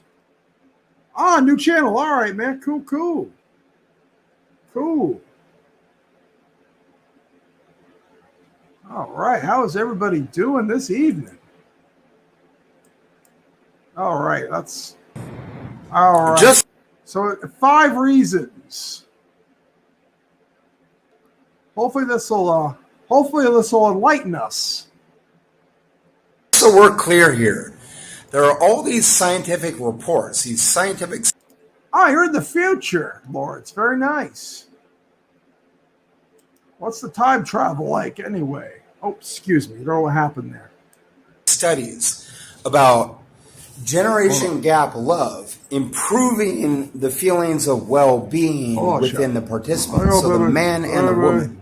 Ah, new channel. All right, man. Cool. All right. How is everybody doing this evening? All right. All right. So 5 reasons. Hopefully this will enlighten us. So we're clear here. There are all these scientific reports, these scientific. Ah, you're in the future, Lawrence. Very nice. What's the time travel like anyway? Oh, excuse me. I don't know what happened there. Studies about generation gap love improving the feelings of well-being within the participants, so the man and the woman,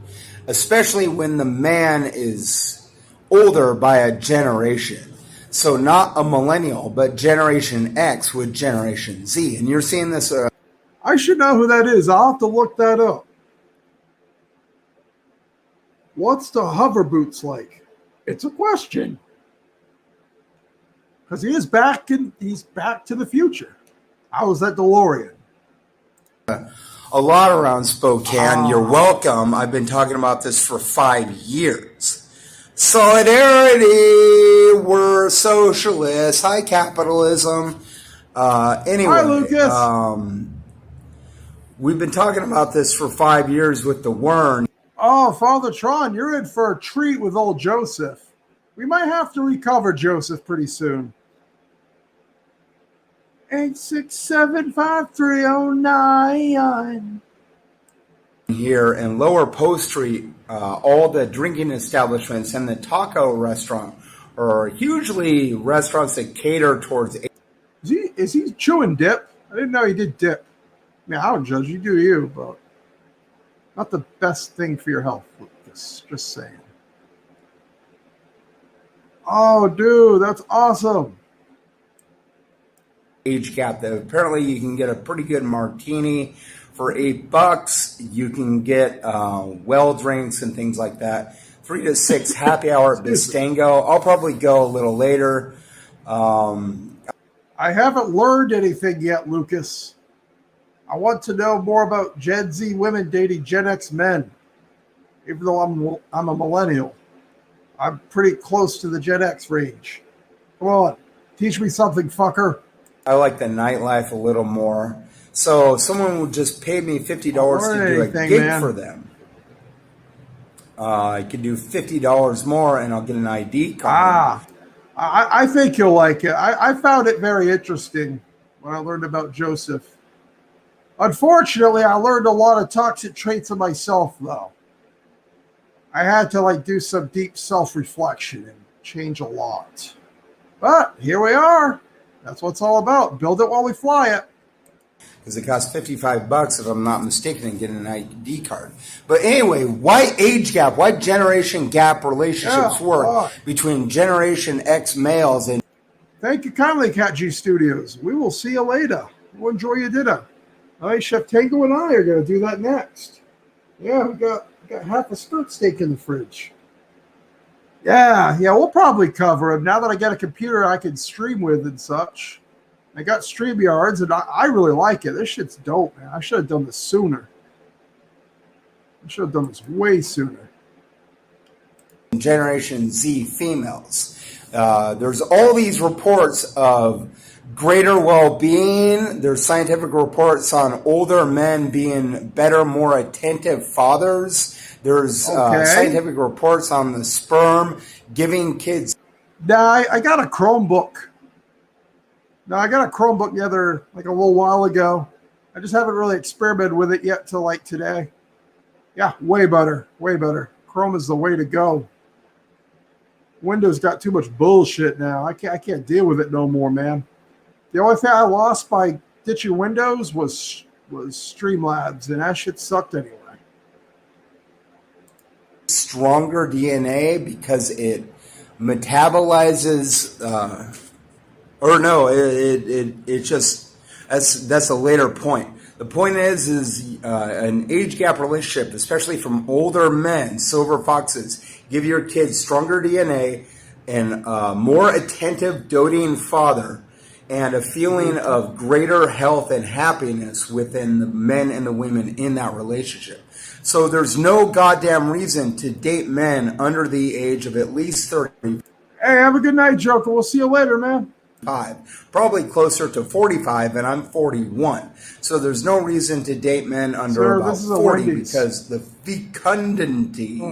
especially when the man is older by a generation. So not a millennial, but Generation X with Generation Z. And you're seeing this. I should know who that is. I'll have to look that up. What's the hover boots like? It's a question. Because he's back to the future. How was that DeLorean? A lot around Spokane. You're welcome. I've been talking about this for 5 years. Solidarity, we're socialists, high capitalism. Anyway, hi, Lucas. We've been talking about this for 5 years with the Wern. Oh, Father Tron, you're in for a treat with old Joseph. We might have to recover Joseph pretty soon. 8675309. Here in Lower Post Street, all the drinking establishments and the taco restaurant are hugely restaurants that cater towards. Is he chewing dip? I didn't know he did dip. I mean, I don't judge you, do you, but not the best thing for your health, Lucas. Just saying. Oh, dude, that's awesome. Age gap that apparently you can get a pretty good martini for $8. You can get well drinks and things like that. 3 to 6 happy hour at Bistango. I'll probably go a little later. I haven't learned anything yet, Lucas. I want to know more about Gen Z women dating Gen X men. Even though I'm a millennial, I'm pretty close to the Gen X range. Come on, teach me something, fucker. I like the nightlife a little more. So someone would just pay me $50 to do a gig for them. I could do $50 more and I'll get an ID card. I think you'll like it. I found it very interesting when I learned about Joseph. Unfortunately, I learned a lot of toxic traits of myself, though. I had to do some deep self-reflection and change a lot. But here we are. That's what it's all about. Build it while we fly it. Because it costs $55, if I'm not mistaken, and get an ID card. But anyway, why age gap? Why generation gap relationships work between Generation X males and... Thank you kindly, Cat G Studios. We will see you later. We'll enjoy your dinner. All right, Chef Tango and I are going to do that next. Yeah, we got half a skirt steak in the fridge. Yeah, we'll probably cover him. Now that I got a computer I can stream with and such. I got StreamYards, and I really like it. This shit's dope, man. I should have done this sooner. I should have done this way sooner. Generation Z females. There's all these reports of greater well-being. There's scientific reports on older men being better, more attentive fathers. There's scientific reports on the sperm giving kids. Nah, I got a Chromebook. No, I got a Chromebook like a little while ago. I just haven't really experimented with it yet till like today. Yeah, way better, way better. Chrome is the way to go. Windows got too much bullshit now. I can't deal with it no more, man. The only thing I lost by ditching Windows was Streamlabs, and that shit sucked anyway. Stronger DNA because it metabolizes, or no, it just that's a later point. The point is an age gap relationship, especially from older men, silver foxes, give your kids stronger DNA and more attentive, doting father, and a feeling of greater health and happiness within the men and the women in that relationship. So there's no goddamn reason to date men under the age of at least 35. Hey, have a good night, Joker. We'll see you later, man. Probably closer to 45, and I'm 41. So there's no reason to date men under about 40 because the fecundity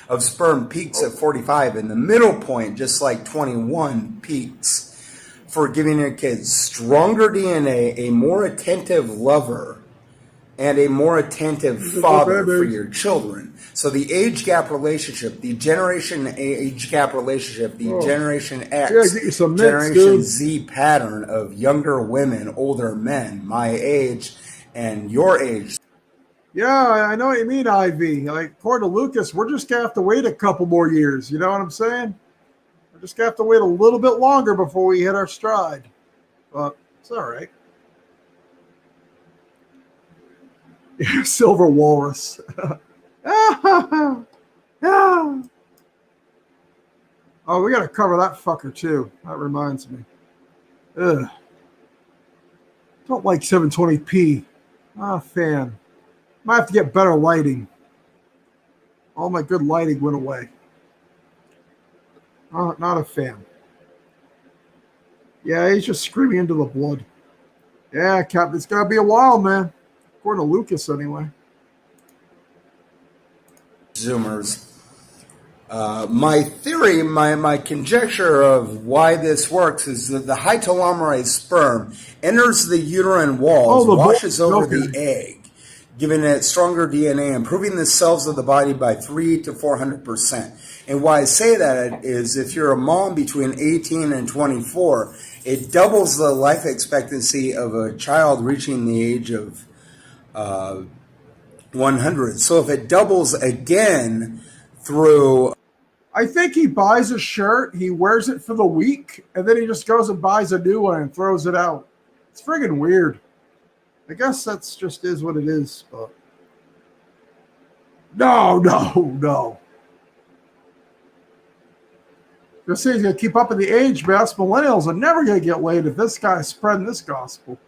of sperm peaks at 45, and the middle point, just like 21, peaks for giving your kids stronger DNA, a more attentive lover, and a more attentive father for your children. So the age gap relationship, the generation age gap relationship, the Generation X, Generation Z pattern of younger women, older men, my age and your age. Yeah, I know what you mean, Ivy. Like, according to Lucas, we're just going to have to wait a couple more years. You know what I'm saying? We're just going to have to wait a little bit longer before we hit our stride. But it's all right. Silver Walrus. Oh, we got to cover that fucker too. That reminds me. Ugh. Don't like 720p. Not a fan. Might have to get better lighting. All my good lighting went away. Not a fan. Yeah, he's just screaming into the blood. Yeah, Captain, it's got to be a while, man. According to Lucas, anyway. Zoomers. My theory, my conjecture of why this works is that the high telomerase sperm enters the uterine walls, washes over the egg, giving it stronger DNA, improving the cells of the body by 300 to 400%. And why I say that is if you're a mom between 18 and 24, it doubles the life expectancy of a child reaching the age of 100. So if it doubles again through... I think he buys a shirt, he wears it for the week, and then he just goes and buys a new one and throws it out. It's friggin' weird. I guess that's just is what it is, but... No. Just say he's going to keep up in the age, but us millennials are never going to get laid if this guy's spreading this gospel.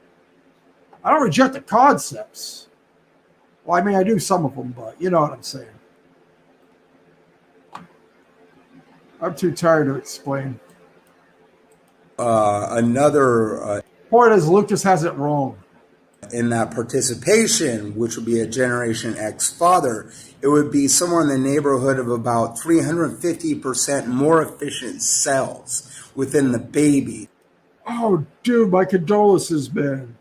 I don't reject the concepts. Well, I mean, I do some of them, but you know what I'm saying. I'm too tired to explain. Another... point is, Lucas has it wrong. In that participation, which would be a Generation X father, it would be somewhere in the neighborhood of about 350% more efficient cells within the baby. Oh, dude, my condolences, man.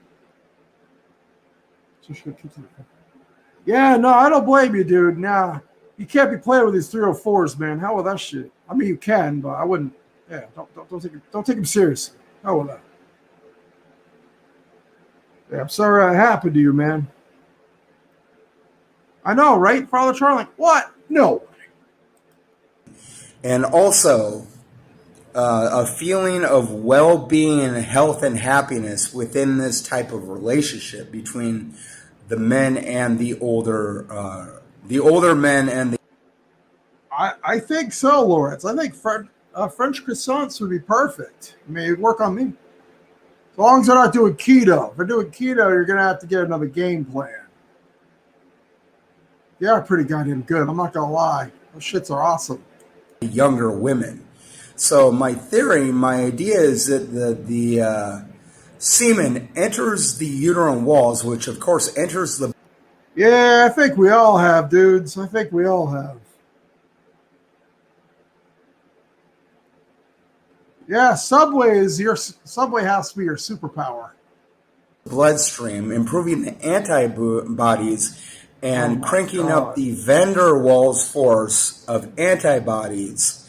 Yeah, no, I don't blame you, dude. Nah, you can't be playing with these 304s, man. Hell with that shit. I mean, you can, but I wouldn't. Yeah, don't take him seriously. Hell with that. Yeah, I'm sorry that happened to you, man. I know, right? Father Charlie, like, what? No. And also, a feeling of well-being and health and happiness within this type of relationship between the men and the older men and the... I think so, Lawrence. I think French croissants would be perfect. I mean, it'd work on me. As long as they're not doing keto. If they're doing keto, you're going to have to get another game plan. They are pretty goddamn good. I'm not going to lie. Those shits are awesome. Younger women. So my theory, my idea is that the semen enters the uterine walls, which of course enters the... Yeah, I think we all have, dudes. I think we all have. Yeah, Subway has to be your superpower. Bloodstream, improving the antibodies, and cranking up God. the van der Waals force of antibodies.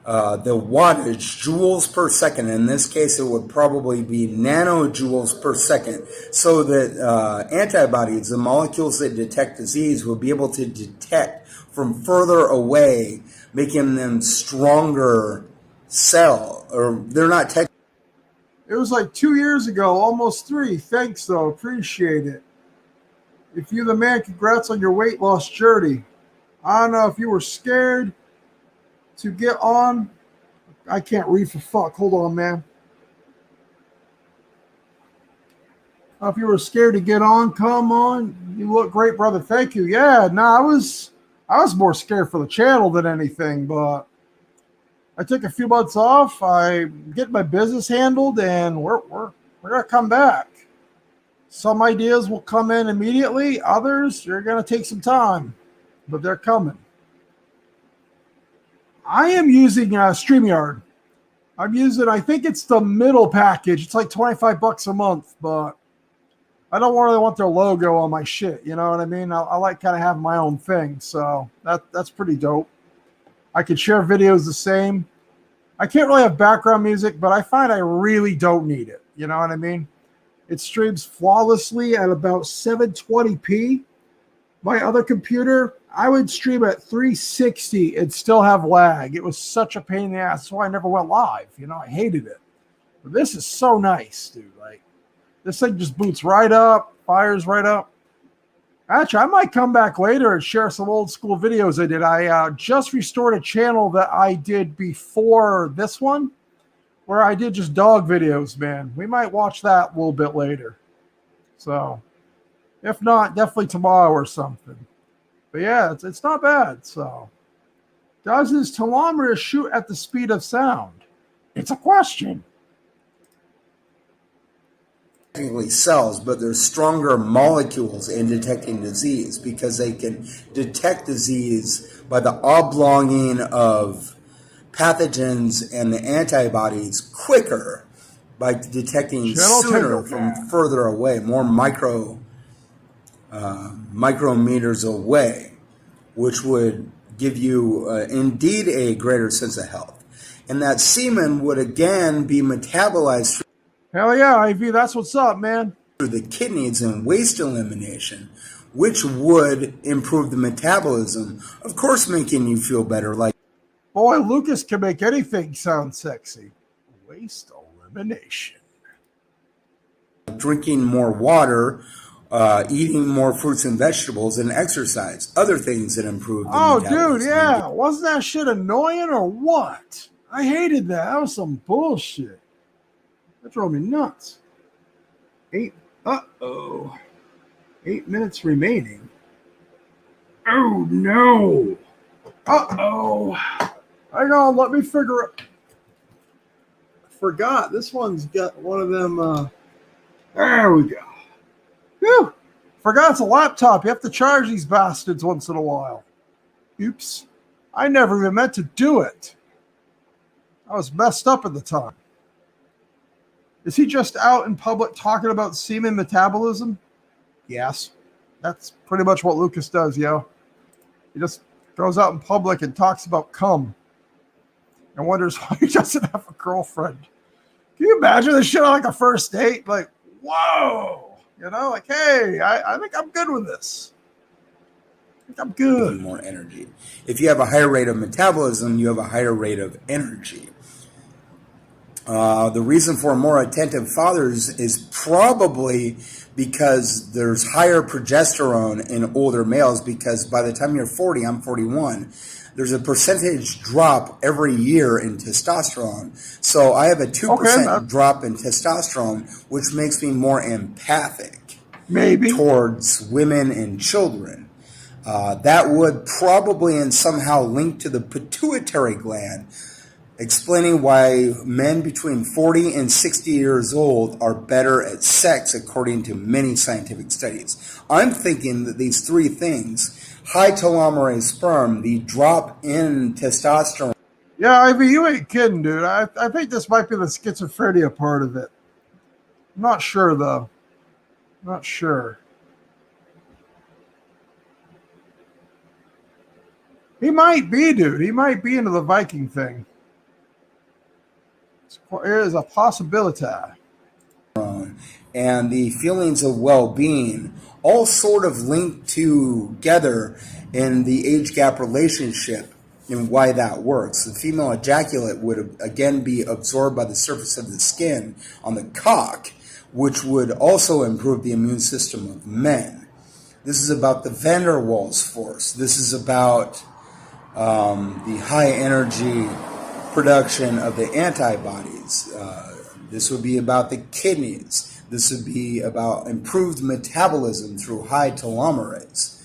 The wattage, joules per second. In this case, it would probably be nanojoules per second. So that antibodies, the molecules that detect disease, will be able to detect from further away, making them stronger cell. Or they're not technically. It was like 2 years ago, almost 3. Thanks, though. Appreciate it. If you're the man, congrats on your weight loss journey. I don't know if you were scared to get on. I can't read for fuck. Hold on, man. If you were scared to get on, come on. You look great, brother. Thank you. Yeah, no, I was more scared for the channel than anything, but I took a few months off. I get my business handled, and we're gonna come back. Some ideas will come in immediately. Others, you're gonna take some time, but they're coming. I am using StreamYard. I think it's the middle package. It's like $25 a month, but I don't really want their logo on my shit. You know what I mean? I like kind of having my own thing, so that's pretty dope. I could share videos the same. I can't really have background music, but I find I really don't need it. You know what I mean? It streams flawlessly at about 720p. My other computer, I would stream at 360 and still have lag. It was such a pain in the ass. That's why I never went live. You know, I hated it. But this is so nice, dude. Like, this thing just boots right up, fires right up. Actually, I might come back later and share some old school videos I did. I just restored a channel that I did before this one, where I did just dog videos, man. We might watch that a little bit later. So, if not, definitely tomorrow or something. But yeah, it's not bad. So, does his telomerase shoot at the speed of sound? It's a question. Technically cells, but they're stronger molecules in detecting disease because they can detect disease by the oblonging of pathogens and the antibodies quicker by detecting sooner from further away, more micrometers away, which would give you indeed a greater sense of health. And that semen would again be metabolized Hell yeah, IV, that's what's up, man. through the kidneys and waste elimination, which would improve the metabolism, of course, making you feel better. Like, boy, Lucas can make anything sound sexy. Waste elimination. Drinking more water, eating more fruits and vegetables, and exercise. Other things that improve the metabolism. Dude, yeah. Wasn't that shit annoying or what? I hated that. That was some bullshit. That drove me nuts. 8 minutes remaining. Oh no. Hang on, let me figure it. I forgot. This one's got one of them. There we go. Whew. Forgot it's a laptop. You have to charge these bastards once in a while. Oops. I never even meant to do it. I was messed up at the time. Is he just out in public talking about semen metabolism? Yes. That's pretty much what Lucas does, yo. He just goes out in public and talks about cum and wonders why he doesn't have a girlfriend. Can you imagine this shit on like a first date? Like, whoa. You know, like, hey, I think I'm good with this. I think I'm good. More energy. If you have a higher rate of metabolism, you have a higher rate of energy. The reason for more attentive fathers is probably because there's higher progesterone in older males, because by the time you're 40, I'm 41, there's a percentage drop every year in testosterone. So I have a 2% drop in testosterone, which makes me more empathic towards women and children. That would probably and somehow link to the pituitary gland, explaining why men between 40 and 60 years old are better at sex, according to many scientific studies. I'm thinking that these three things, high telomerase sperm, the drop in testosterone. Yeah, Ivy, you ain't kidding, dude. I think this might be the schizophrenia part of it. I'm not sure, though. Not sure. He might be, dude. He might be into the Viking thing. It is a possibility. And the feelings of well-being all sort of linked together in the age gap relationship and why that works. The female ejaculate would again be absorbed by the surface of the skin on the cock, which would also improve the immune system of men. This is about the van der Waals force. This is about the high energy production of the antibodies. This would be about the kidneys. This would be about improved metabolism through high telomerase.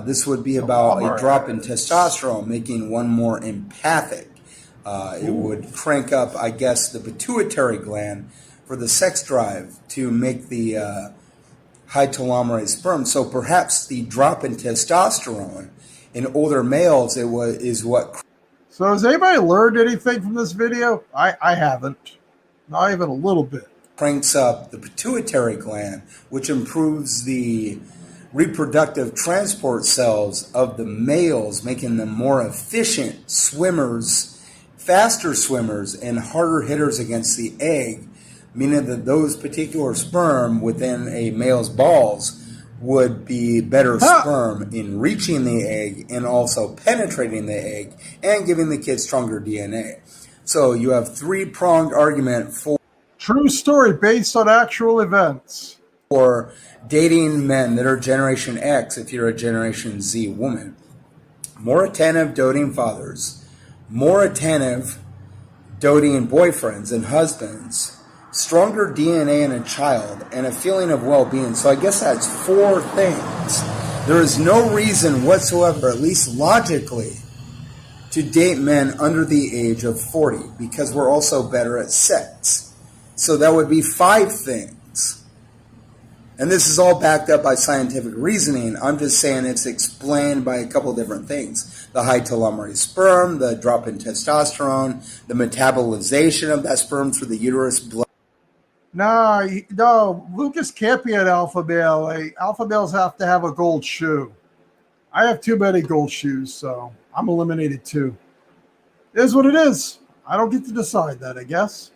This would be about a drop in testosterone, making one more empathic. It would crank up, I guess, the pituitary gland for the sex drive to make the high telomerase sperm. So perhaps the drop in testosterone in older males is what. So has anybody learned anything from this video? I haven't. Not even a little bit. Cranks up the pituitary gland, which improves the reproductive transport cells of the males, making them more efficient swimmers, faster swimmers, and harder hitters against the egg, meaning that those particular sperm within a male's balls would be better sperm in reaching the egg and also penetrating the egg and giving the kid stronger DNA. So you have three-pronged argument for true story based on actual events. For dating men that are Generation X, if you're a Generation Z woman. More attentive, doting fathers. More attentive, doting boyfriends and husbands. Stronger DNA in a child. And a feeling of well-being. So I guess that's four things. There is no reason whatsoever, at least logically, to date men under the age of 40. Because we're also better at sex. So that would be five things. And this is all backed up by scientific reasoning. I'm just saying it's explained by a couple of different things. The high telomerase sperm, the drop in testosterone, the metabolization of that sperm through the uterus blood. No, Lucas can't be an alpha male. Alpha males have to have a gold shoe. I have too many gold shoes, so I'm eliminated too. It is what it is. I don't get to decide that, I guess.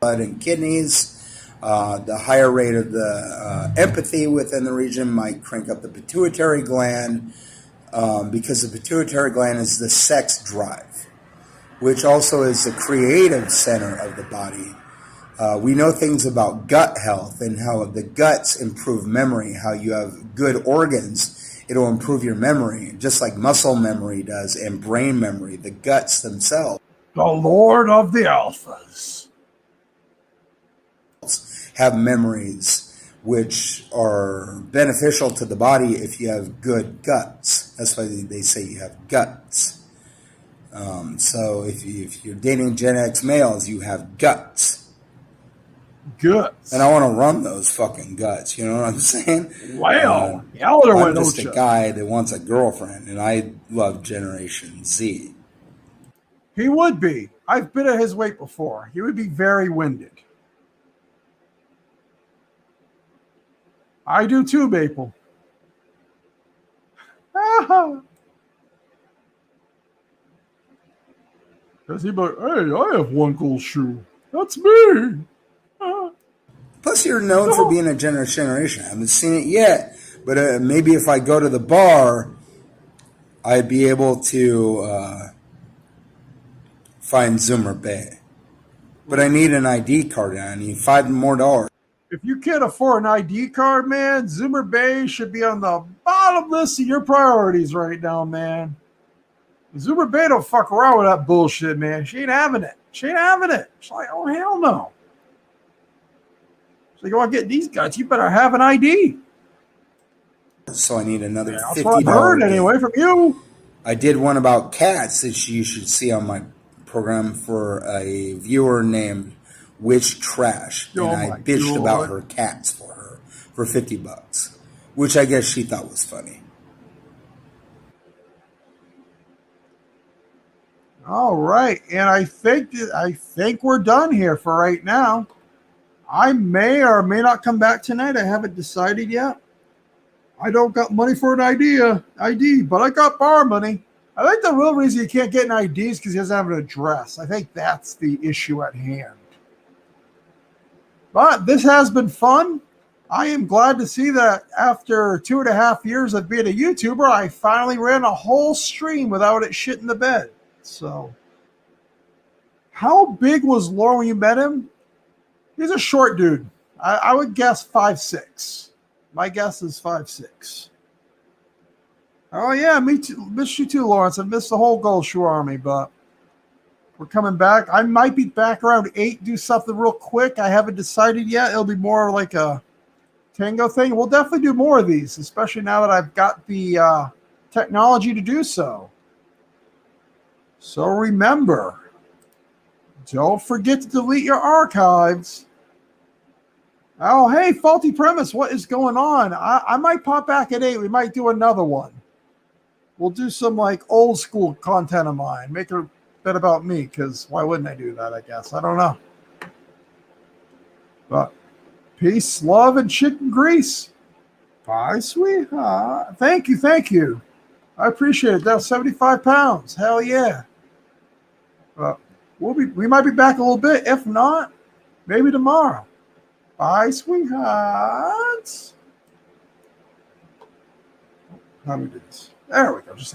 Blood and kidneys. The higher rate of the empathy within the region might crank up the pituitary gland because the pituitary gland is the sex drive, which also is the creative center of the body. We know things about gut health and how the guts improve memory, how you have good organs. It'll improve your memory, just like muscle memory does and brain memory, the guts themselves. The Lord of the Alphas have memories which are beneficial to the body if you have good guts. That's why they say you have guts. So if you're dating Gen X males, you have guts. Guts. And I want to run those fucking guts. You know what I'm saying? Wow. I'm just a guy that wants a girlfriend, and I love Generation Z. He would be. I've been at his weight before. He would be very winded. I do too, Maple. Does he be like, hey, I have one gold shoe. That's me. Plus, you're known for being a generation. I haven't seen it yet, but maybe if I go to the bar, I'd be able to find Zoomer Bay. But I need an ID card, and I need $5 more. If you can't afford an ID card, man, Zoomer Bay should be on the bottom list of your priorities right now, man. Zoomer Bay don't fuck around with that bullshit, man. She ain't having it. She's like, oh, hell no. So you want to get these guys, you better have an ID. So I need another $50. That's what I've heard anyway from you. I did one about cats that you should see on my program for a viewer named Witch Trash, and I bitched about her cats for $50, which I guess she thought was funny. All right, and I think we're done here for right now. I may or may not come back tonight. I haven't decided yet. I don't got money for an ID, but I got bar money. I think the real reason you can't get an ID is because he doesn't have an address. I think that's the issue at hand. But this has been fun. I am glad to see that after 2.5 years of being a YouTuber, I finally ran a whole stream without it shitting the bed. So, how big was Lauren when you met him? He's a short dude. I would guess 5'6". My guess is 5'6". Oh yeah, me too. Missed you too, Lawrence. I missed the whole Gold Shoe Army, but we're coming back. I might be back around 8. Do something real quick. I haven't decided yet. It'll be more like a Tango thing. We'll definitely do more of these, especially now that I've got the technology to do so. So remember, don't forget to delete your archives. Oh, hey, Faulty Premise, what is going on? I might pop back at 8. We might do another one. We'll do some like old school content of mine. Make a bit about me, because why wouldn't I do that, I guess? I don't know. But peace, love, and chicken grease. Bye, sweetheart. Thank you, thank you. I appreciate it. That's 75 pounds. Hell yeah. But we might be back a little bit. If not, maybe tomorrow. Bye, sweethearts. How do we do this? There we go. Just